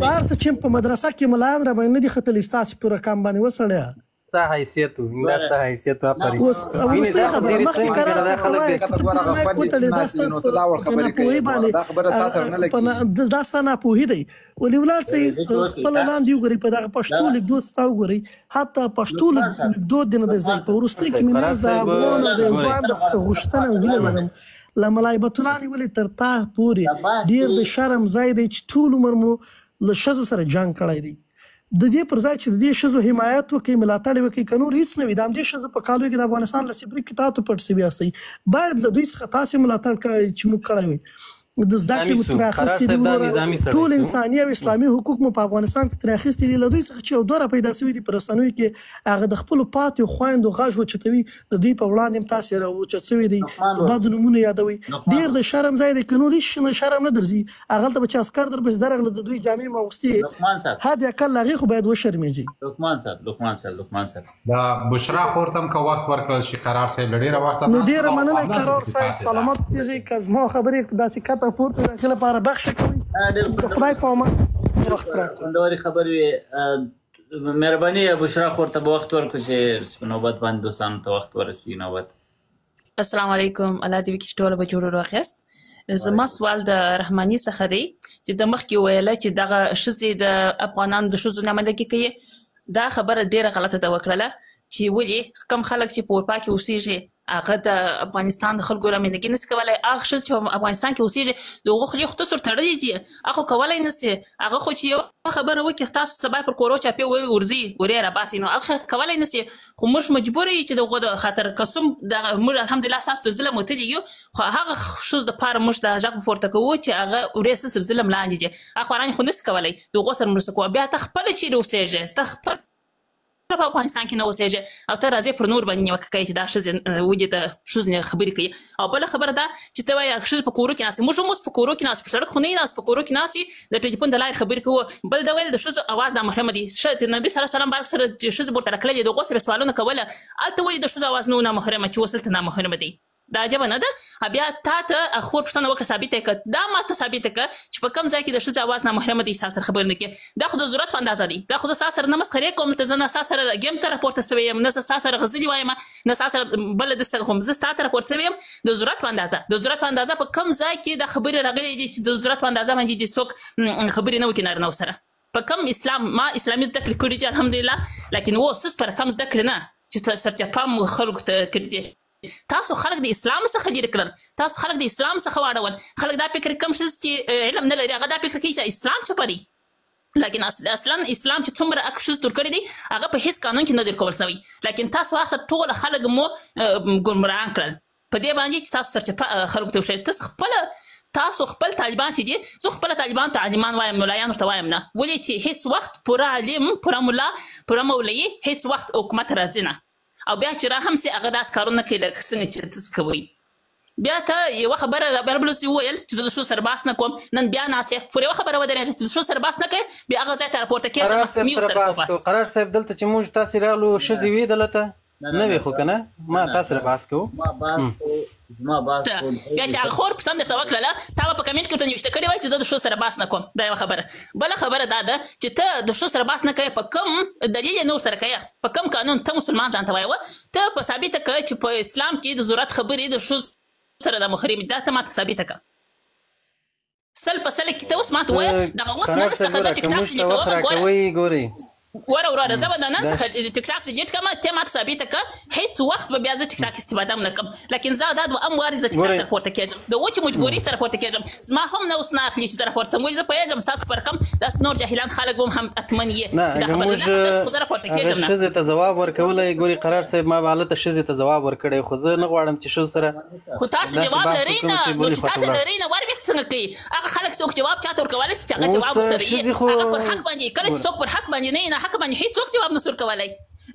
ما هر څه چې په مدرسه کې ملایان را باندې نه دي ختلي ستاسې په رقم باندې وسړیه ستا حیثیت و، دا ستا حیثیت و. آفرین. اوس وروستۍ خبره مخکې قرار صاحب ته وایي که ته په مایک وتړې دا ستا په ناپوهۍ باندې دا ستا ناپوهي دی، ولې ولاړ شئ خپله لاندې وګورئ، په دغه پښتو لیکدود ستا وګورئ، حتی پښتو لیکدود دې نه دی زده، په وروستۍ کې مې ناز د افغان او د ځوان درڅخه غوښتنه او هیله لرم له ملایبت الله نیولې تر تا پورې ډېر د شرم ځای دی چې ټول عمر مو له ښځو سره جنګ کړی دی. د دې پر ځای چې د دې ښځو حمایت وکړئ، ملاتړ یې وکړئ، که نور هېڅ نه وي، د همدې ښځو په کالو کې د افغانستان له سپرې کې تاسو پټ شوي یاستئ، باید له دوی څخه تاسې ملاتړ چې موږ کړی وي. د زده کړې مو ترې اخیستي دي وروره ټول انساني او اسلامي حقوق مو په افغانستان کې ترې اخیستي دي له دوی څخه چې یو دوره پیدا شوي دي په رسنیو کې هغه د خپلو پاتې خویندو غږ وچتوي د دوی په وړاندې هم تاسې راوچت شوي دي په بدو نومونه یادوي ډېر د شرم ځای دی که نور هېڅ شرم نه درځي هغلته به چې عسکر درپسې درغله د دوی جامې مو اغوستې حد اقل هغې خو باید وشرمېږي لقمان صاحب دا بشرا خور ته هم که وخت ورکړل شي قرار صاحب له ډېره وخته نو ډېره مننه قرار صاحب سلامت کېږئ که زما خبرې داسې کته پورته د هغې لپاره بخښه کوئ د خدای په امان وخت راکړئ خوندورې خبرې وې مهرباني بشرا خور ته به وخت ورکړو چې په نوبت باندې دوستانو ته وخت ورسي نوبت السلام علیکم الله دې وکړي چې ټوله به جوړ راخیست زما سوال د رحماني څخه دی چې د مخکې ویله چې دغه ښځې د افغانانو د ښځو نمایندګي کوي دا خبره ډېره غلطه ده وکړله چې ولې کم خلک چې په اروپا کې اوسېږي هغه د افغانستان د خلکو نمایندګي نشي کولی هغه ښځې چې په افغانستان کې اوسېږي د هغو خولې خو ته سور تړلي دي هغه کولی نه شي هغه خو چې یو خبره وکړي تاسو سبا پر کورو چاپې ورځي ورې راباسي نو هغه کولی نه شي خو موږ مجبور یو چې د هغو د خاطر قسم موږ الحمدلله ستاسو د ظلم وتلي یو خو هغه ښځو دپاره موږ د غږ پورته کوو چې هغه ورې سر ظلم لاندې دي هغه خورانې خو نشي کولی د هغو سره مرسته کوو بیا ته خپله چیرې اوسېږې ته خپل په افغانستان کې نه اوسېږي او ته راځې پر نور باندې نیوکه کوي چې دا ښځې ولې د ښځو خبرې کوي او بله خبره ده چې ته وایې ښځې په کورو کې ناستې موږ هم اوس په کورو کې ناست په سړک خو نه یې ناست په کورو کې ناست د ټلیفون د لارې خبرې کوو بل ډول د ښځو اواز نامحرمه دی د نبي صلی الله علیه وسلم بارک سره چې ښځې ورته راکړلې د هغو سره سوالونه کوله هلته ولې د ښځو اواز نه و نامحرمه چې اوس هلته نامحرمه دی دا عجبه نه ده بیا تا ته خور پوښتنه وکړه ثابته کړه دا ما ته ثابته کړه چې په کوم ځای کې د ښځې اواز نامحرمه دی ستا سره خبرې نه کوي دا خو د ضرورت په اندازه دی دا خو زه ستا سره نه مسخرې کوم ته زه نه ستا سره ګیم ته راپورته سوی یم نه زه ستا سره غزلې وایم نه ستا سره بله داسې کوم زه ستا ته راپورته سوی یم د ضرورت په اندازه په کوم ځای کې دا خبرې راغلې دي چې د ضرورت په اندازه باندې چې څوک خبرې نه وکړي نارینهو سره په کوم اسلام ما اسلامي زده کړې کړي دي الحمدلله لیکن اوس پر کم زده کړې نه چې سرچپه مو خلکو ته کړي دي تاسو خلک د اسلام څخه لرې کړل تاسو خلک د اسلام څخه واړول خلک دا فکر کم ښځې چې علم نه لري هغه دا فکر کوي چې اسلام چپه دی لیکن اصلا اسلام چې څومره ښځو تور کړي دي هغه په هیڅ قانون کې نه دی کول شوی لیکن تاسو هغه ټول خلک مو ګمراهان کړل په دې باندې چې تاسو سرچپه خلکو ته وښایئ تاسو خپل طالبان چې دي زه خپل طالبان ته عالمان وایم ملایان ورته وایم نه ولې چې هیڅ وخت پوره عالم پوره ملا پوره مولوي هیڅ وخت حکومت راځي نه او بیا چې را هم سي هغه داسې کارونه کوي لکه څنګه چې تاسو کوئ بیا ته یوه خبره بیا بل وویل چې زه د ښځو سره بحث نه کوم نن بیا ناست یې پر یوه خبره ودرېږه چې د ښځو سره بحث نه کوې بیا هغه ځای ته راپورته کېږه مې ورسره بحث قرار صاحب دلته چې موږ تاسې راغلو ښځې وې دلته نه وې خو که نه ما تاسو سره بحث کوو زما باس بیا چې هغه خور پوښتنه درته وکړله تا به په کمنټ کې ورته نوشته کړې وای چې زه د ښځو سره بحث نه کوم دا یوه خبره بله خبره دا ده چې ته د ښځو سره بحث نه کوې په کوم دلیل یې نه ورسره کوې په کوم قانون ته مسلمان ځان ته وایه ته په ثابته کوې چې په اسلام کې د ضرورت خبرې د ښځو سره د محرم دا ته ماته ثابته کړه سل په سل کې ته اوس ماته وایه دغه اوس نن څخه زه ټیک ټاک لیټوم ګورئ وروره زه به د نن څخه ټیک ټاک ډیلیټ کړم ته ماته ثابته کړه هیڅ وخت به بیا زه ټیک ټاک استفاده هم نه کوم لیکن زه دا دوهم وارې زه ټیک ټاک ته راپورته کېږم د وچې مجبورۍ سره راپورته کېږم زما هم نه اوس نه اخلي چې زه راپورته شم ولې زه پوهېږم ستاسو پر کم داسې نور جاهلان خلک به هم حتمن یې چې دا خبره نه خبره خو زه راپورته کېږم نه ښځې ته ځواب ورکولی ګورې قرار صاحب ما به هلته ښځې ته ځواب ورکړی خو زه نه غواړم چې ښځو سره خو تاسو جواب لرئ نه نو چې تاسو لرئ نه ور وخت څنګه کوي هغه خلک څوک جواب چاته ورکولی شي چې هغه جواب ورسره یي هغه پر حق باندې کله چې څوک پر حق باندې نه حق باندې هېڅوک جواب نسور کولی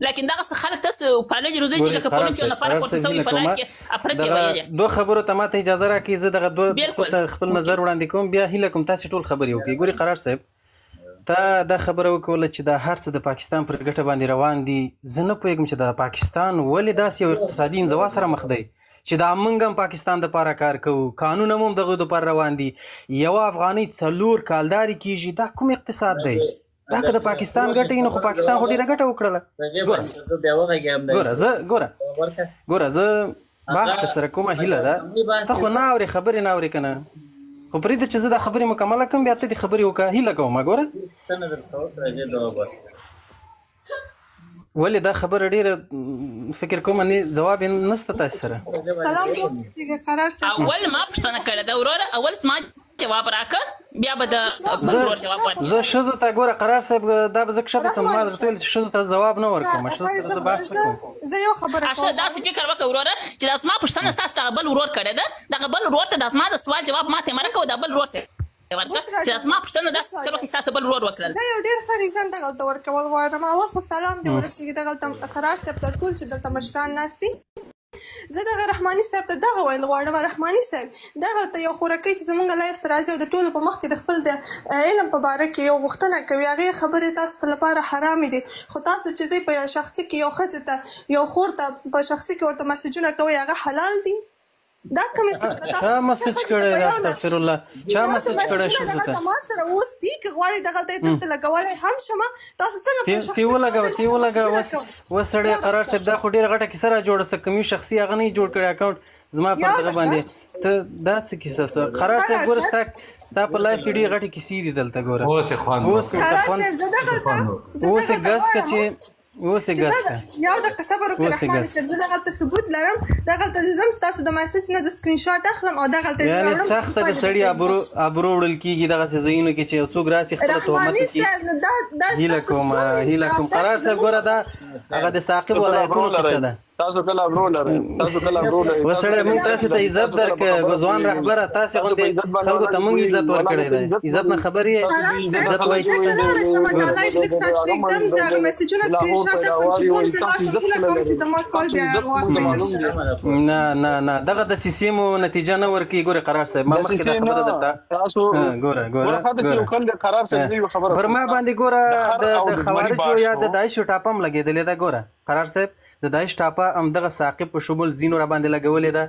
لیکن دغه خلک تاسو پالل روزي چې لکه پالل چې لپاره پورته سوي فلان کې اپرته وایي دوه خبرو ته ماته اجازه راکړئ زه دغه دوه خپل نظر وړاندې کوم بیا هیله کوم تاسو ټول خبرې وکړئ ګوري قرار صاحب تا دا خبره وکوله چې دا هر څه د پاکستان پر ګټه باندې روان دي زه نه پوهېږم چې د پاکستان ولې داسې یو اقتصادي انزوا سره مخ دی چې دا موږ هم پاکستان دپاره کار کوو قانون هم دغو دپاره روان دي یوه افغانۍ 4 کالدارې کېږي دا کوم اقتصاد دی دا که د پاکستان ګټه وي نو خو پاکستان خو ډېره ګټه وکړله ګوره زه بحث درسره کومه هیله ده ته خو نه اورې خبرې نه اورې که نه خو پرېږده چې زه دا خبرې مکمله کړم بیا ته دې خبرې وکړه هیله کوم ګوره ولې دا خبره ډیره فکر کوم نه جواب نشته تاسو سره. سلام دوستي قرار صاحب. اول ما پښتنه کړه دا وروره اول ما جواب راکړه بیا به د بل ورور جواب ورکړم. زه ښځو ته ګوره قرار صاحب دا به زه ښځو ته ما درته ویل چې ښځو ته جواب نه ورکوم ښځو ته بحث کوم. زه یو خبره کوم داسې فکر وکړه وروره چې دا زما پښتنه ستاسو دغه بل ورور کړی ده دغه بل ورور ته د زما د سوال جواب ماته مه راکوه دا بل ورور ته ورکړه چې زما پښتنه داسې فکر وکړي ستاسو بل ورور وکړل. زه یو ډېر ښه ریزن دغلته ورکول غواړم. اول خو سلام دې ورسېږي دغلته قرار صاحب ته ټول چې دلته مشران ناست دي. زه دغه رحماني صاحب ته دغه ویل غواړم رحماني صاحب دغلته یو خورکۍ چې زمونږ لایف ته راځي او د ټولو په مخ کې د خپل د علم په باره کې یو غوښتنه کوي هغې خبرې تاسو ته لپاره حرامې دي خو تاسو چې ځئ په شخصي کې یو ښځې ته یو خور ته په شخصي کې ورته مسیجونه کوئ هغه حلال دي. دا کوم چا مسیج کړی دا استغفر الله چا مسیج کړی ښځو ته ما سره اوس دي که غواړئ دغلته یې درته لګولی هم شمه تاسو څنګه په شخصي تی ولګوه اوس سړی قرار صاحب دا خو ډېره غټه کیسه را جوړه څه کوم شخصي هغه نه یې جوړ کړی اکاونټ زما پر دغه باندې ته دا څه کیسه شوه قرار صاحب ګوره ستا په لایف کې ډېرې غټې کیسې دي دلته ګوره اوس یې خوند اوس یې ګز که چې اوس یې ګز که یو دقیقه صبر وکړه رحماني صاحب زه دغلته ثبوت لرم دغلته ځم ستاسو د میسج نه زه سکرین شاټ اخلم او دغلته یعنې سخته د سړي ابرو وړل کېږي دغسې ځایونو کې چې یو څوک راسي خپله تهمت وکړي هیله کوم قرار صاحب ګوره دا هغه د ساقب ولایتونو کیسه ده تاسو کله ابرو لرئ وسړی موږ تاسو ته عزت درکړو ځوان رهبره تاسې غوندې خلکو ته موږ عزت ورکړی دی عزت نه خبر یې عزت وایي نه دغه د سیسیمو نتیجه نه ورکوي ګورې قرار صاحب ما مخکې دا خبره درته ګوره پر ما باندې ګوره د خوارجو یا د داعشو ټاپه هم لګېدلې ده ګوره قرار صاحب د داعش ټاپه همدغه ساقب په شمول ځینو را باندې لګولې ده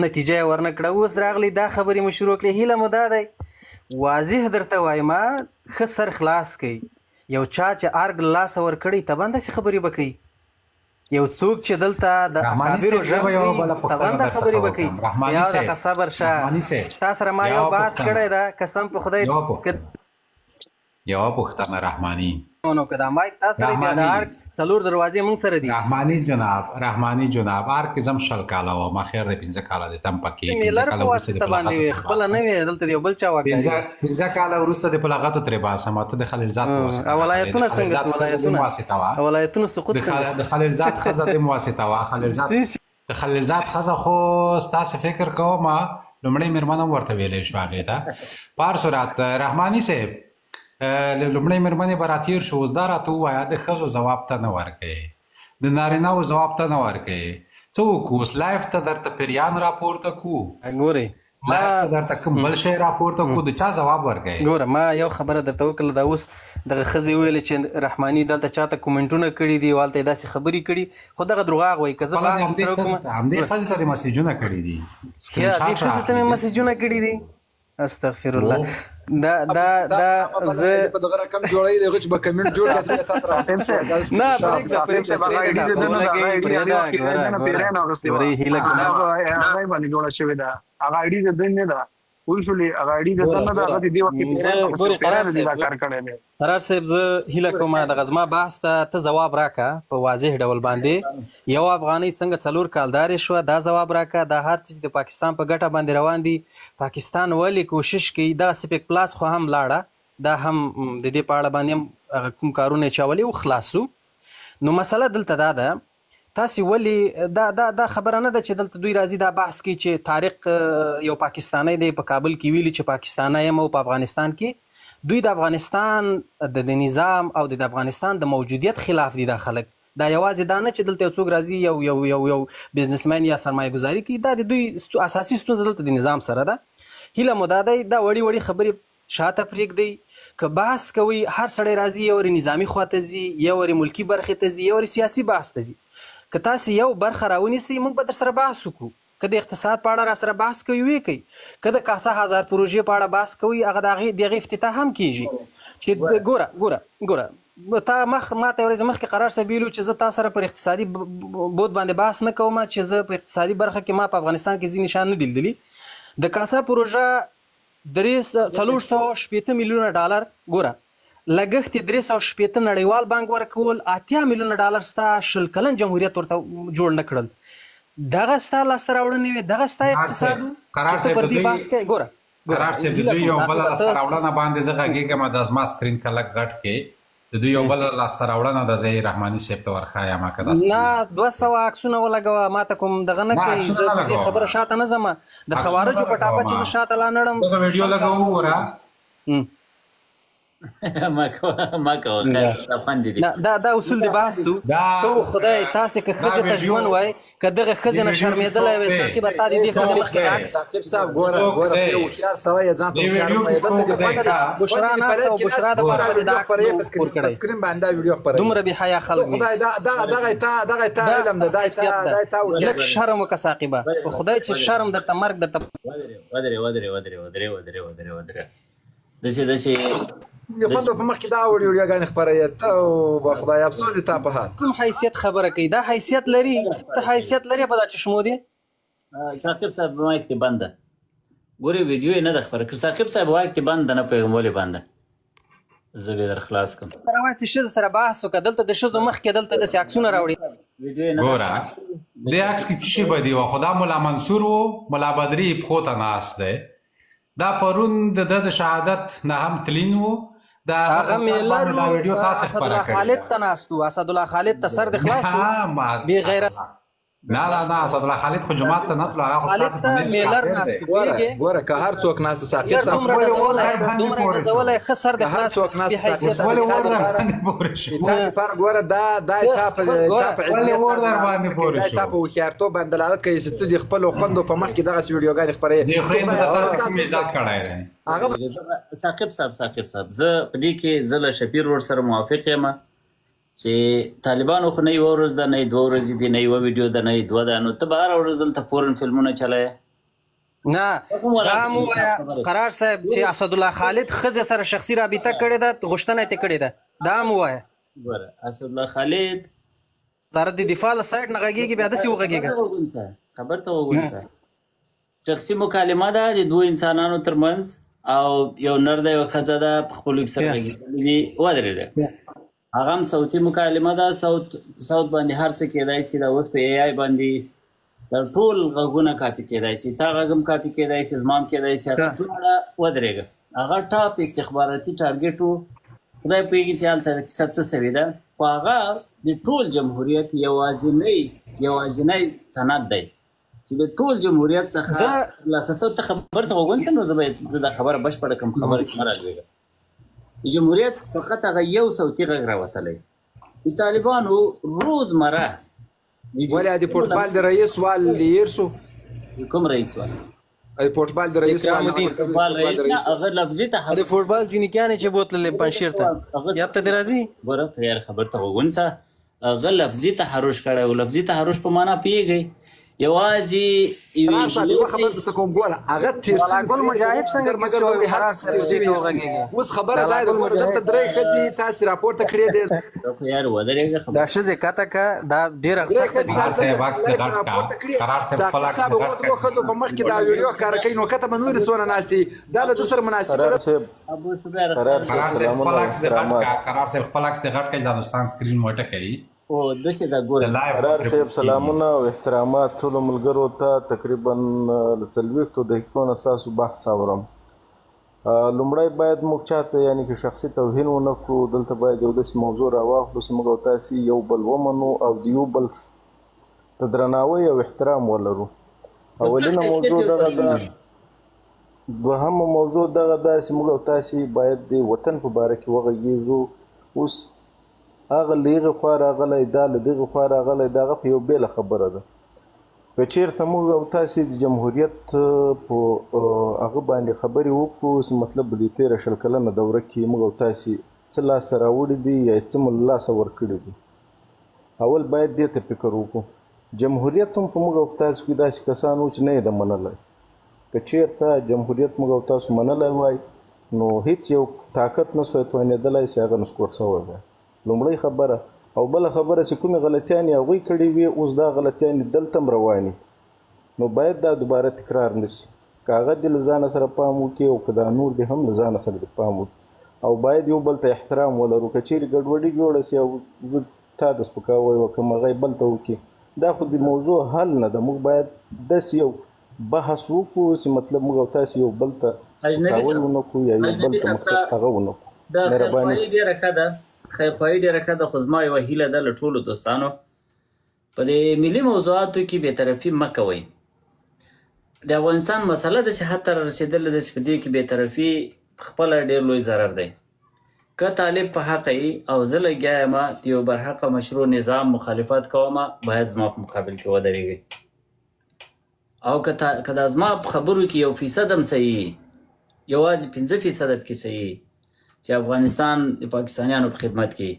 نتیجه یې ورنه کړه اوس راغلی دا خبرې مو شروع کړې هیله مو دا دی واضح درته وایم ښه سر خلاص کوي یو چا چې ارګ لاسه ورکړی ته باندې داسې خبرې به کوي یو څوک چې دلته د اکابرو ژبې ته باندې خبرې به کوي یا دغه صبر شه تا سره ما یو بحث کړی ده قسم په خدای یوه پوښتنه رحماني نو که دا مایک تا سره بیا د ارګ څلور دروازې موږ سره دي رحماني جناب هر کې زم شل کاله وم اخر د 15 کاله د تم پکې میلر په واسطه باندې خپل نه وي دلته یو بل چا واکړي 15 کاله وروسته د پلاغاتو ترې باسم ته د خلیلزاد په واسطه ولایتونه څنګه ولایتونه سقوط د خلیلزاد خزه د واسطه وا د خلیلزاد خزه خو ستاسو فکر کوم لومړی میرمن ورته ویلې شو هغه ته پار صورت رحماني صاحب لومړی میرمنې به راتېر شو اوس دا راته ووایه د ښځو ځواب ته نه ورکوې د نارینهو ځواب ته نه ورکوې څه وکړو اوس لایف ته درته پیریان راپورته کړو ګورئ لایف ته درته کوم بل شی راپورته کړو د چا ځواب ورکوې ګوره ما یو خبره درته وکړله دا اوس دغه ښځې ویلې چې رحماني دلته چاته کومنټونه کړي دي والته یې داسې خبرې کړي خو دغه دروغ وایي که زه همدې ښځې ته دې مسیجونه کړي دي دې ښځې ته مې مسیجونه کړي دي استغفر الله دا زه په دغه رقم جوړای دی چې به کمنټ جوړ کړي تاسو راځي نه پرېږده هغه باندې جوړه شوې ده هغه آی ډي د دین نه ده اصولي هغه آی ډي د دین نه ده هغه دی وخت قرار صاحب زه هیله کوم دغه زما بحث ته ځواب راکړه په واضح ډول باندې یو افغانۍ څنګه 4 کالدارې شوه دا ځواب راکړه دا هر څه د پاکستان په ګټه باندې روان دي پاکستان ولې کوشش کوي دغه سپیک پلاس خو هم لاړه دا هم د دې په اړه باندې کوم کارونه چولي او خلاصو نو مسله دلته دا ده تاسې ولې دا خبره نه ده چې دلته دوی راځي دا بحث کوي چې طارق یو پاکستانی دی په کابل کې ویلي چې پاکستانی یم او په افغانستان کې دوی د افغانستان د نظام او د افغانستان د موجودیت خلاف دي دا خلک دا یوازې دا نه چې دلته یو څوک راځي یو بزنسمین یا سرمایه ګزاري کوي دا د دوی اساسي ستونزه دلته د نظام سره ده هیله مو دا دی دا وړي خبرې شاته پرېږدئ که بحث کوي هر سړی راځي یو ورې نظامي خواته ځي یو ورې ملکي برخې ته ځي یو ورې سیاسي بحث ته ځي که تاسې یو برخه راونیسئ موږ به در سره بحث وکړو که د اقتصاد په اړه را سره بحث کوي وی کوي که د کاسه هزار پروژې په اړه بحث کوي هغه د هغې افتتاح هم کېږي چې ګوره تا ما ته ورځ مخکې قرار صاحب ویلو چې زه تا سره پر اقتصادي بود باندې بحث نه کوم چې زه په اقتصادي برخه کې ما په افغانستان کې ځینې شیان نه دي لیدلي د کاسه پروژه 480 میلیونه ډالر ګوره لګښت یې 360 نړیوال بانک ورکول، 80 میلیونه ډالر ستا 20 کلن جمهوریت ورته جوړ نه کړل. دغه ستا لاسته راوړنې وې، دغه ستا اقتصاد قرار صاحب پر دې بحث کوي. ګوره قرار صاحب د دوی یو بل لاسته راوړنه باندې زه غږېږم د زما سکرین کله غټ کې د دوی یو بل لاسته راوړنه د ظهیر رحماني صاحب ته ورښایم که داسې نه 200 عکسونه ولګوه ما ته کوم دغه نه کوي. زه خبره شاته نه ځم د خوارجو په ټاپه چې شاته لا نړم دغه ویډیو لګوو وګوره ما کوه خیر افغان دي دا اصول دی بحثو. تو خدای تاسې که ښځې ته ژمن وای که دغه ښځې نه شرمېدلی وای ساقي به تا د دې ښځې مخکې ساقب صاحب ګوره ته هوښیار سړی یې ځان ته هوښیار بشرا ناسته او بشرا د پاره به دا عکس پور کړی سکرین باندې ویډیو خپروي. دومره بې حیا خلک خدای دغه تا علم ده دا لږ شرم وکړه ساقبه په خدای چې شرم درته مرګ درته ودرې داسې د خوندو په مخ کې دا ویډیوګانې خپروي ته او به خدای افسوس دې تا په حال کوم حیثیت خبره کوي؟ دا حیثیت لري؟ ته حیثیت لري په دا چشمو دی؟ ساقب صاحب مایک دې بنده ګورې ویډیو یې نه ده خپره کړې. ساقب صاحب مایک دې بند ده نه پوهېږم ولې بنده زه به در خلاص کړم. روایتي ښځو سره بحث وکړه دلته د ښځو مخکې دلته داسې عکسونه راوړي. ګوره دې عکس کې څه شی بدي وه خو دا ملا منصور و ملا بدري پښو ته ناست دی. دا پرون د ده د شهادت نه هم تلین و هغه میلر اسدالله خالد ته ناست و. اسدالله خالد ته سر د خلاص و بې غیرت نه اسدالله خالد خو جماعت ته نه تلو هغه خو ستاسې په منځ کې میلر ناست ګوره که هر څوک ناست ساقب صاحب دومره ډزولی ښه سر د هر څوک ناست ساقب صاحب ګوره دا تا په هوښیارتوب باندې دلالت کوي چې ته د خپلو خوندو په مخ کې دغسې ویډیوګانې خپروې. ساقب صاحب زه په دې کې زه له شفیر ورور سره موافق یم چې طالبانو خو نه یوه ورځ ده نه یې 2 ورځې دي نه یوه ویډیو ده نه یې 2 ده نو ته به هره ورځ دلته فورن فلمونه چلایې. نه دا مو ووایه قرار صاحب چې اسدالله خالد ښځې سره شخصي رابطه کړې ده غوښتنه یې کړې ده دا مو ووایه. ګوره اسدالله خالد سره د دفاع له سایډ نه غږېږي بیا داسې وغږېږه خبر ته وګورسه شخصي مکالمه ده د 2 انسانانو ترمنځ او یو نر ده یوه ښځه ده په خپلو کې سره غږېدلي دي ودرېده. هغه هم صوتي مکالمه ده صوت باندې هر څه کېدای شي دا اوس په اے آی باندې دا ټول غږونه کاپي کېدای شي تا غږ هم کاپي کېدای شي زما هم کېدای شي هغه دواړه ودرېږه. هغه ټاپ استخباراتي ټارګېټ و خدای پوهېږي چې هلته کیسه څه سوې ده خو هغه د ټول جمهوریت یوازینی سند دی چې د ټول جمهوریت څخه خلاصه سو ته خبر ته وګورم نو زه دا خبره بشپړه کړم خبره کې مه رالوېږه. د جمهوریت فقط هغه یو صوتي غږ راوتلی د طالبانو روزمره ولې د فوټبال د رئیس وال هېر سو کوم رئیس وال د فوټبال د رئیس وال هغه لفظي د فوټبال جینیکیانې چې بوتللې پنجشیر ته یاد ته دې راځي ګوره ته یار خبر ته وګونسه هغه لفظي تحرش کړی و. لفظي تحرش په معنا پوهېږئ یوازې یوه خبر درته کوم ګوره هغه تېر ګل مجاهد څنګه اوس خبره دا ده ګوره دلته 3 ښځې تاسې راپورته کړې دي یار ودرېږه دا ښځې کته که دا ډېره سخته دي. ساقب صاحب هغو 2 ښځو په مخ کې دا ویډیو ښکاره کوي نو کته به نورې څونه ناستې دا له ده سره مناسبه ده. قرار صاحب خپل عکس دې غټ کړئ دا دوستان سکرین وټکوي او داسې دا ګوره قرار صاحب سلامونه او احترامات ټولو ملګرو ته تقریبا له 40 دقیقو نه ستاسو بحث اورم. لومړی باید موږ چاته یعنې که شخصي توهین ونه کړو دلته باید یو داسې موضوع راواخلو چې موږ او تاسې یو بل ومنو او د یو بل ته درناوی او احترام ولرو. اولینه موضوع دغه ده. دوهمه موضوع دغه ده چې موږ او تاسې باید د وطن په باره کې وغږېږو. اوس هغه له هغې خوا راغلی دا له دغې خوا راغلی دا هغه خو یو بېله خبره ده. که چېرته موږ او تاسې د جمهوریت په هغه باندې خبرې وکړو چې مطلب د تېره 20 کلنه دوره کې موږ او تاسې څه لاسته راوړي دي یا څه مو له لاسه ورکړي دي اول باید دې ته فکر وکړو. جمهوریت هم په موږ او تاسو کې داسې کسان وو چې نه یې ده منلی. که چېرته جمهوریت موږ او تاسو منلی وای نو هېڅ یو طاقت نه سوی توانېدلی چې هغه نسکور شوی وای. لومړی خبره او بله خبره چې کومې غلطیانې هغوی کړې وي اوس دا غلطیانې دلته هم روانې نو باید دا دوباره تکرار نه شي. که هغه دې له ځانه سره پام وکړي او که دا نور دې هم له ځانه سره دې پام وکړي او باید یو بل ته احترام ولرو. که چیرې ګډوډي جوړه سي او زه تا د سپکاوی وکړم هغه بل ته وکړي، دا خو د موضوع حل نه ده. موږ باید داسې یو بحث وکړو چې مطلب موږ او تاسې یو بل ته سپکاوی ونه کړو یا یو بل ته مقصد هغه ونه کړو. دا خیرخواهي ډېره ښه ده، خیرخواهي ډېره ښه ده، خو زما یوه هیله ده له ټولو دوستانو په دې ملي موضوعاتو کې بېطرفي مه کوئ. د افغانستان مسله ده چې حد ته رسېدلې ده چې په دې کې بېطرفي خپله ډېر لوی ضرر دی. که طالب په حقه یي او زه لګیا یم د یو برحقه مشروع نظام مخالفت کوم، باید زما په مقابل کې ودرېږئ. او که دا زما په خبرو کې 1% هم صحیح، یوازې 5% پکې صحیح چې افغانستان د پاکستانیانو په خدمت کې،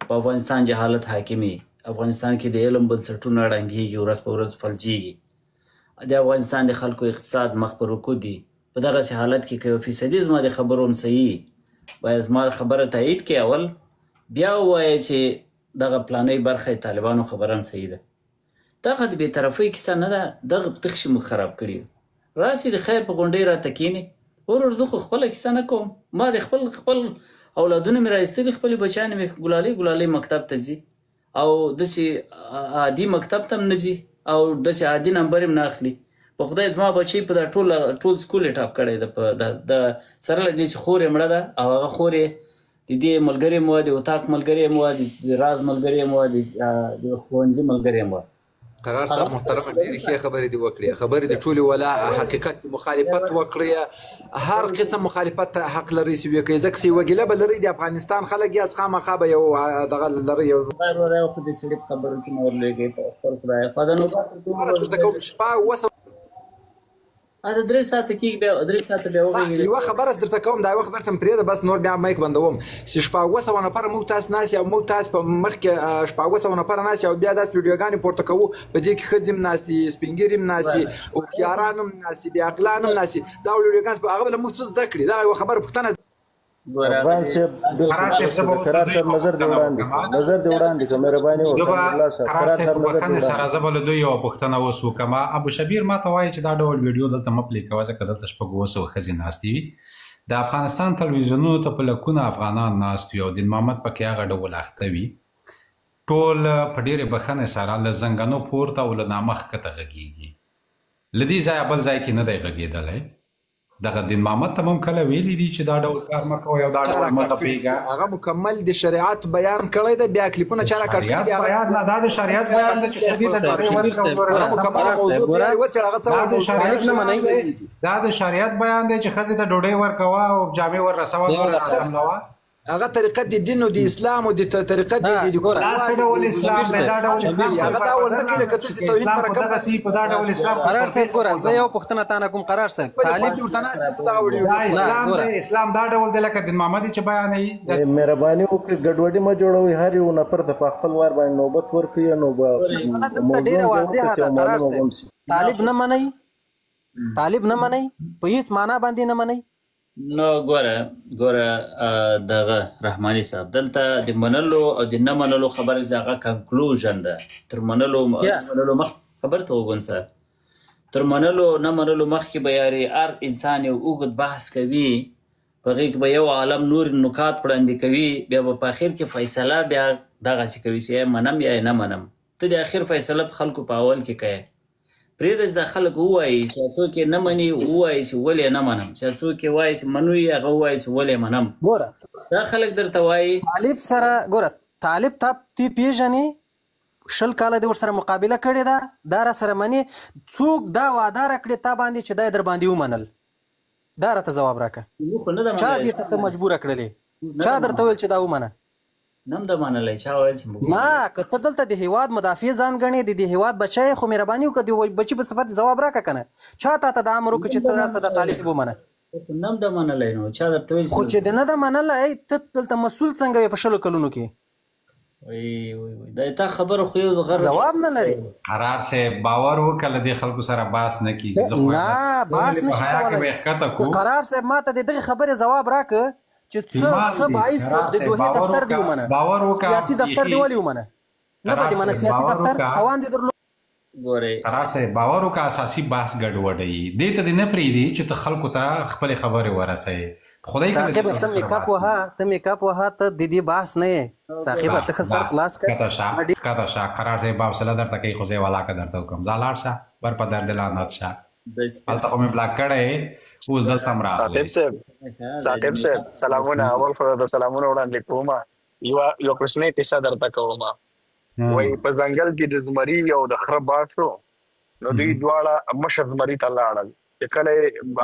په افغانستان جهالت حاکمي، افغانستان کې د علم بنسټونه ړنګېږي، ورځ په ورځ فلجېږي، د افغانستان د خلکو اقتصاد مخ په رکود دي. په دغسې حالت کې که 1% زما د خبرو هم صحیح، باید زما خبره تایید کړي اول، بیا ووایه چې دغه پلانۍ برخه د طالبانو خبره هم صحیح ده. دغه د بېطرفۍ کیسه نه ده، دغه تخشي موږ خراب کړي. راسي د خیر په غونډۍ راته کښېني، ورور زه خو خپله کیسه نه کوم، ما د خپل اولادونه مې راایستلي، خپلې بچیانې مې ګلالۍ ګلالۍ مکتب ته ځي او داسې عادي مکتب ته هم نه ځي او داسې عادي نمبر هم نه اخلي. په خدای زما بچی په دا ټول سکول یې ټاپ کړی ده، په د سره له دې چې خور یې مړه ده او هغه خور یې د دې ملګرې مو وه، د اتاق ملګرې مو وه، د راز ملګرې مو وه، د ښوونځي ملګرې مو وه. قرار صاحب محترمه ډېرې ښې خبرې دې وکړې، خبرې د ټولې ولا حقیقت مخالفت وکړې، هر قسم مخالفت ته حق لرئ چې وکړئ، ځکه چې وګیله به لرئ د افغانستان خلک یاست، خامخا به یو دغه لرئ. یو وروره خو د سړي په خبرو کې مه ورلوېږئ، په خپل خدای خوا د نوبت درته کوم شپه 9 دا 3 ساعته کېږي، بیا 3 ساعته بیا وغږېږي. یوه خبره درته کوم، دا یوه خبره ته مې پرېږده، بس نور بیا مایک بندوم. چې 900 نفره موږ تاسو ناست یو، موږ تاسو په مخ کې 900 نفره ناست یو، بیا داسې ویډیوګانې پورته کوو، په دې کې ښځې هم ناست دي، سپین ږیري هم ناست دي، هوښیاران هم ناست دي، بېعقلان هم ناست دي. دا ویډیوګانې هغه به له موږ څه زده کړي؟ دا یوه خبره پوښتنه ده. افغان صاحب قرار صاحب نظر دې وړاندې کړه، مهرباني وکړه. قرار صاحب بخښنې سره زه به له دوی یوه پوښتنه اوس وکړم. ابو شبیر ما ته وایي چې دا ډول ویډیو دلته مه پلې کوه، ځکه دلته 600 ښځې ناستې وي. د افغانستان تلویزیونونو ته په لکونه افغانان ناست وي او دین محمد پکې هغه ډول اخته وي. ټول په ډېرې بخښنې سره له زنګنو پورته او له نامه ښکته غږېږي. له دې ځایه بل ځای کې نه دی غږېدلی. دغه دین محمد ته هم کله ویلي دي چې دا ډول کار مه کوئ او دا ډول مه غپېږه. هغه مکمل د شریعت بیان کړی دی، بیا کلیپونه چا راکټ کړي دي. بیان نه، دا د شریعت بیان دی چې ښځې ته ډوډۍ ورکړه. مکمل موضوع دی، وڅېړه هغه څه دا د شریعت بیان دی چې ښځې ته ډوډۍ ورکوه او جامې ور رسوه، ور رسملوه. هغه طریقه د دین او د اسلام او د طریقه د قرآن دا څه ډول اسلام دی؟ دا ډول اسلام هغه دا ول نه کوي لکه تاسو د توحید پر کوم دغسې په دا ډول اسلام قرار صاحب ګوره، زه یو پوښتنه تا نه کوم قرار صاحب، طالب ورته ناست دا ویډیو دا اسلام دی، اسلام دا ډول دی لکه دین محمد چې بیانوي. مهرباني وکړئ ګډوډي مه جوړوئ، هر یو نفر د په خپل وار باندې نوبت ورکړي. نو به ډېره واضحه ده قرار صاحب، طالب نه منئ، طالب نه منئ، په هیڅ معنا باندې نه منئ. نو ګوره دغه رحماني صاحب دلته د منلو او د نه منلو خبره دغه کنکلوژن ده. تر منلو مخ خبر ته وګونسه، تر منلو نه منلو مخکې به یاري هر انسان یو اوږد بحث کوي، په هغې کې به یو عالم نور نکات وړاندې کوي، بیا به په اخر کې فیصله بیا دغسې کوي چې یا منم یا نه منم. ته د اخر فیصله په خلکو په اول کې کوې، پرېږده چې دا خلک ووایي چې څوک یې نه مني، ووایي چې ولې نه منم، چې څوک یې وایي چې منوي هغه ووایي چې ولې منم. ګوره دا خلک درته وایي طالب سره، ګوره طالب ته تی پیژنې، 20 کاله دې ورسره مقابله کړې ده، دا را سره منې، څوک دا وعده راکړې تا باندې چې دا یې در باندې ومنل؟ دا راته ځواب راکړه. چا دې ته مجبوره کړلې؟ چا درته ویل چې دا ومنه؟ نم د منلی، چا ویل چې نه، که ته دلته د هیواد مدافع ځان ګڼې، د دې هیواد بچی خو مهرباني وکړه د بچي په صفت ځواب راکړه که نه. چا تا ته دا امر وکړه چې ته راسه د طالب ومنه؟ نم د منلی نو چا درته ویل خو چې د نه ده منلی، ته دلته مسؤل څنګه وې په 20 کلونو کې؟ دا تا خبره خو یو ځواب نه لري. قرار صاحب باور وکړه له دې خلکو سره باس نه کېږي. نه باس نشي کولی. قرار صاحب ما ته د دغې خبرې ځواب راکړه چې څه باعث د دوحې دفتر دی ومنه، سیاسي دفتر دی ولې ومنه؟ نه به دې منه سیاسي دفتر، توان دې درلود. قرار صاحب باور وکړه اساسي بحث ګډوډوي دې ته دې نه پرېږدي چې ته خلکو ته خپلې خبرې ورسوې خدای صاحب ته میکاپ وها ته د دې بحث نه یې صاحب ته سر خلاص کړ کته شا قرار صاحب حوصله درته کوي خو زه والا که درته وکړم ځه لاړ شه بر په درد لاندات شه هلته خو مې بلاک کړی اوس دلته هم راغلی صاحب صاحب سلامونه اول خو د سلامونه وړاندې کوم یو کوچنۍ کیسه درته کوم وای په ځنګل کې د زمري او د خره باز شو نو دوی دواړه مشر زمري ته لاړل چې کله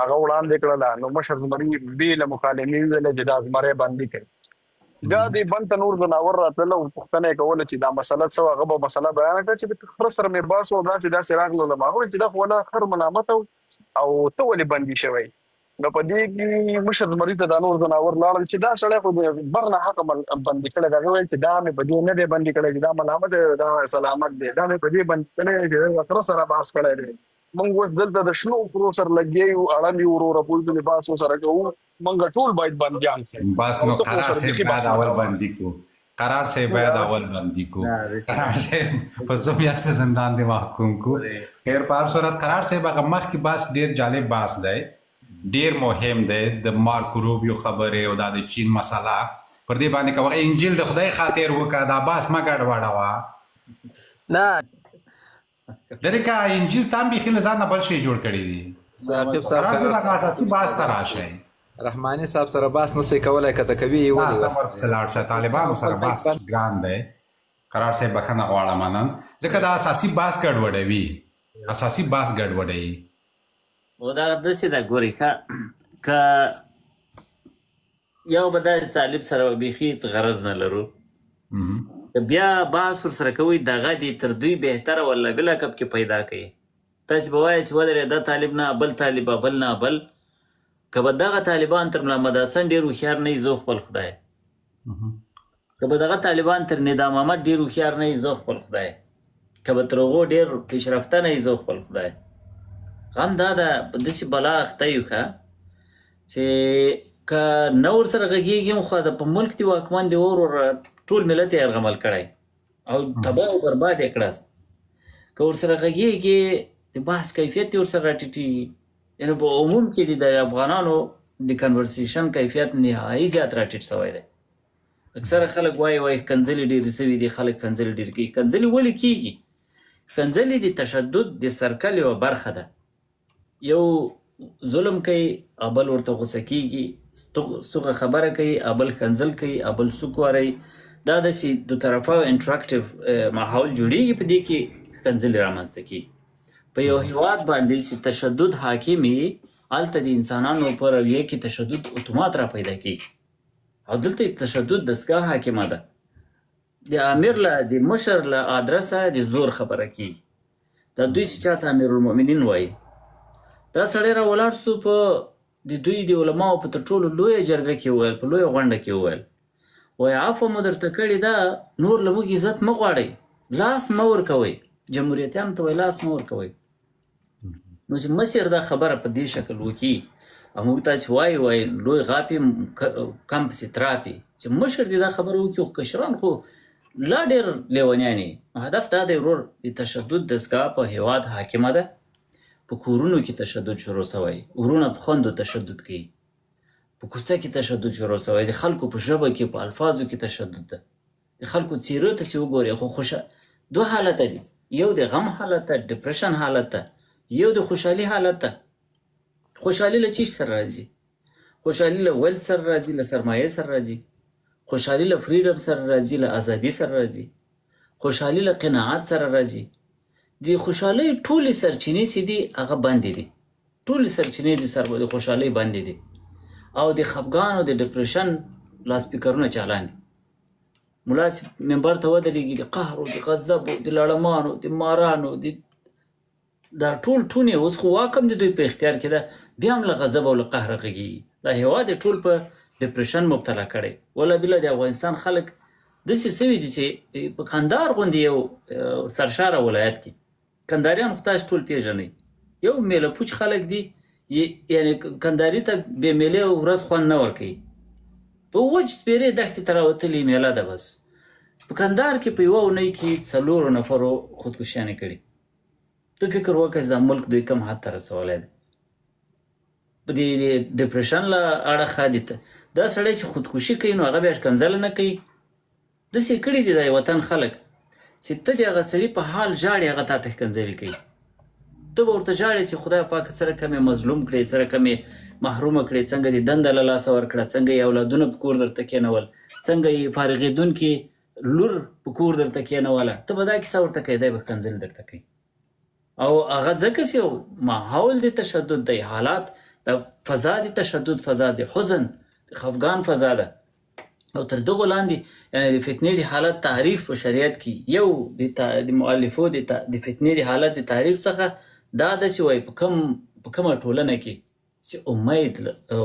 هغه وړاندې کړله نو مشر زمري بېله مکالمې ویلې چې دا زمری بندي کړي دا دې بند ته نور ځناور راتلل او پوښتنه یې کوله چې دا مسله څه وه هغه به مسله بیان کړه چې د خره سره مې بحث و داسې راغلل ما وویل چې دا خو ولا خر ملامت او ته ولې بندي شوی نو په دې کې مشر زمري ته دا نور ځناور لاړل چې دا سړی خو بر نه حقه بندي کړی هغه ویل چې دا مې په دې نه دی بندي کړی چې دا ملامت دا سلامت دی دا مې په دې بندي کړی چې خره سره بحث کړی دی موږ اوس دلته د شنو خرو سره لګیا یو اړندې وروره پولیسو لباس ورسره کوو موږ ټول باید بندیان شي بس نو قرار صاحب باید اول بندي کو قرار صاحب باید اول بندي کو قرار صاحب په څو میاشتې زندان دی محکوم کو خیر په هر صورت قرار صاحب هغه مخکې بحث ډېر جالب بحث دی ډېر مهم دی د مارکو روبیو خبرې او دا د چین مسله پر دې باندې کوه انجیل د خدای خاطر وکړه دا بحث مه ګډوډوه نه لرې که انجیل تا هم بیخي له ځان نه بل شی جوړ کړي دي اساسي بحث ته راشئ رحماني صاحب سره بحث نسئ کولی که ته کوي یې ولې ورپسې لاړ شه طالبانو سره بحث ګران دی قرار صاحب بخښنه غواړم نن ځکه دا اساسي بحث ګډوډوي اساسي بحث ګډوډوي او دا داسې ده ګورې که یو به داسې طالب سره بیخي غرض نه لرو بیا بحث ورسره کوئ دغه دې تر دوی بهتره والله بلا کب کې پیدا کوي تاسې به وایئ چې ودرې دا طالب نه بل طالب بل نه بل که به دغه طالبان تر ملا مهدي حسن ډېر هوښیار نه وي زه خپل خدای که به دغه طالبان تر نظام احمد ډېر هوښیار نه وي زه خپل خدای که به تر هغو ډېر پیشرفته نه وي زه خپل خدای غم دا ده په داسې بلا اخته یو ښه چې که نه ورسره غږېږي خو په ملک دې واکمن دې ټول ملت یې یرغمل کړی او تباه او برباد یې کړاست که ورسره غږېږي د بحث کیفیت یې ورسره راټیټېږي یعنې په عموم کې د افغانانو د کنورسیشن کیفیت نهایي زیات راټیټ شوی دی اکثره خلک وایي کنځلې ډېرې شوي دي خلک کنځلې ډېر کوي کنځلې ولې کېږي کنځلې د تشدد د سرکل یوه برخه ده یو ظلم کوي ابل ورته غوسه کېږي څوکه خبره کوي ابل کنځل کوي ابل سوک واري دا داسې دو طرفه انټراکټیو ماحول جوړېږي په دې کې کنځلې رامنځته کېږي په یو هېواد باندې چې تشدد حاکم وي هلته د انسانانو په رویه کې تشدد اتومات را پیدا کېږي او دلته تشدد دستګاه حاکمه ده د امیر له د مشر له ادرسه د زور خبره کېږي دا دوی چې چاته امیرالمؤمنین وایي دا سړی را ولاړ سو په د دوی د علماو په تر ټولو لویه جرګه کې وویل په لویه غونډه کې وویل وایي عفو مو درته کړې ده نور له موږ عزت مه غواړئ لاس مه ورکوئ جمهوریتیانو ته وایي لاس مه ورکوئ نو چې مشر دا خبره په دې شکل وکړي او موږ تاسې وایي لوی غاپې کم پسې تراپې چې مشر دې دا خبره وکړي خو کشران خو لا ډېر لیونیان یې هدف دا دی ورور د تشدد دستګاه په هېواد حاکمه ده په کورونو کې تشدد شروع شوی ورونه په خوندو تشدد کوي په کوڅه کې تشدد شروع شوی د خلکو په ژبه کې په الفاظو کې تشدد ده د خلکو څیرو ته چې وګورئ خو دوه حالته دي یو د غم حالت ده ډپریشن حالت ده یو د خوشحالي حالت ده خوشحالي له چیز سره راځي خوشحالي له ویلث سره راځي له سرمایې سره راځي خوشحالي له فریډم سره راځي له ازادي سره راځي خوشحالي له قناعت سره راځي د خوشحالۍ ټولې سرچینې چې دي هغه بندې دي ټولې سرچینې د خوشحالۍ بندې دي او د خفګان او د ډپریشن لاسپیکرونه چالان دي ملا چې منبر ته ودرېږي د قهر او د غضب او د لړمانو د مارانو دا ټول ټونې اوس خو واکم د دوی په اختیار کې ده بیا هم له غضب او له قهره غږېږي دا هېواد یې ټول په ډپریشن مبتلا کړی ولا بله د افغانستان خلک داسې سوي دي چې په کندهار غوندې یو سرشاره ولایت کې کنداریان خو تاسې ټول پېژنئ یو میله پوچ خلک دي یعنې کنداري ته بې میلې ورځ خوند نه ورکوي په وچ سپېرې دښتې ته راوتلې میله ده بس په کندهار کې په یوه اونۍ کې 4 نفرو خودکشیانې کړي ته فکر وکړه چې دا ملک دوی کم حد ته رسولی دی په دې ډپریشن له اړخه دي دا سړی چې خودکشي کوي نو هغه بیا ښکنځله نه کوي داسې کړي دي د وطن خلک چې ته د هغه سړي په حال ژاړې هغه تا ته ښکنځلې کوي ته به ورته ژاړې چې خدای پاک سره کمې مظلوم کړې سره کمې محرومه کړې څنګه دې دنده له لاسه ورکړه څنګه یې اولادونه په کور درته کېنول څنګه یې فارغېدونکې لور په کور درته کېنوله ته به دا کیسه ورته کوې دی به ښکنځل درته کوي او هغه ځکه چې یو ماحول د تشدد دی حالات د فضا د تشدد فضا د حزن د خفګان فضا ده او تر دغو لاندې یعنې د فتنې د حالت تعریف په شریعت کې یو د مؤلفو د فتنې د حالت د تعریف څخه دا داسې وایي په کومه ټولنه کې چې امید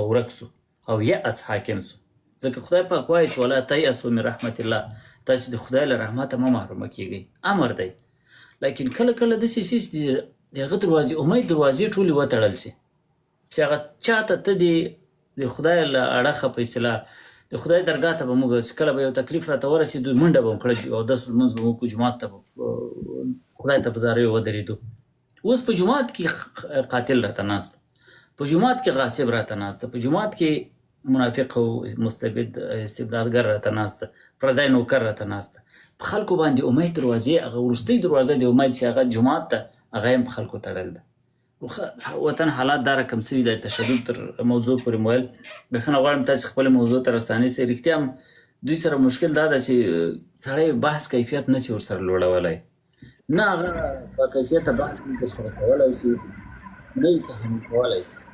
ورک سو او یأس حاکم سو ځکه خدای پاک وایي چې ولا تیأسوا من رحمت الله تاسې د خدای له رحمته مه محرومه کیږئ امر دی لیکن کله کله داسې څیز د هغه دروازې امید دروازې ټولې وتړل سي چې هغه چاته ته د خدای له اړخه په اصطلاح د خدای درګاه ته به موږ چې کله به یو تکلیف راته ورسېدو منډه به مو کړه اودس لمونځ به مو وکړو جومات ته خدای ته په زاریو ودرېدو اوس په جومات کې قاتل راته ناست په جومات کې غاصب راته ناست په جومات کې منافق او مستبد استبدادګر راته ناست پردی نوکر راته ناست په خلکو باندې امید دروازې هغه وروستۍ دروازه د امید چې هغه جومات ته هغه هم په خلکو تړل ده وطن حالات دا رقم سوي د تشدد تر موضوع پورې مویل بخښنه غواړم تاسې خپلې موضوع ته راستانې سئ رښتیا هم دوی سره مشکل دا ده چې سړی بحث کیفیت نشي ورسره لوړولی نه هغه با کیفیته بحث هم ترسره کولی شي نه یې تحمل کولی شي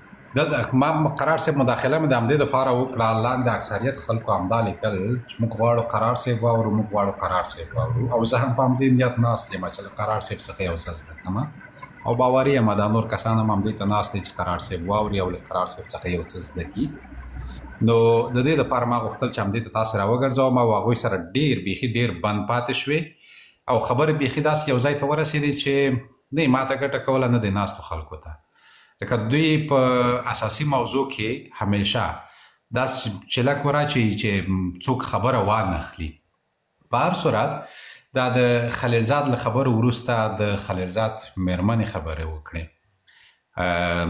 ما قرار صاحب مداخله مې د همدې دپاره وکړه لاندې اکثریت خلکو همدا لیکل چې موږ غواړو قرار صاحب واورو موږ غواړو قرار صاحب واورو او زه هم په همدې نیت ناست یم چې له قرار صاحب څخه یو څه زده کړم او باوري یم دا نور کسان هم همدې ته ناست دي چې قرار صاحب واوري او له قرار صاحب څخه یو څه زده کړي نو د دې دپاره ما غوښتل چې همدې ته تاسې راوګرځوم او هغوی سره ډېر بیخي ډېر بند پاتې شوې او خبرې بیخي داسې یو ځای ته ورسېدې چې نه ما ته ګټه کوله نه د ناستو خلکو ته ځکه دوی په اساسي موضوع کې همیشه داسې چلک وراچوي چې څوک خبره وانخلي په هر صورت دا د خلیلزاد له خبرو وروسته د خلیلزاد مېرمنې خبرې وکړې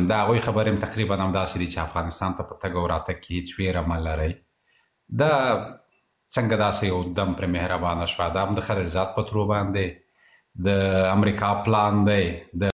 د هغوی خبرې هم تقریبا همداسې دي چې افغانستان ته په تګ او راتګ کې هېڅ ویره مه لرئ دا څنګه داسې یو دم پرې مهربانه شوه دا هم د خلیلزاد په ترو باندې د امریکا پلان دی د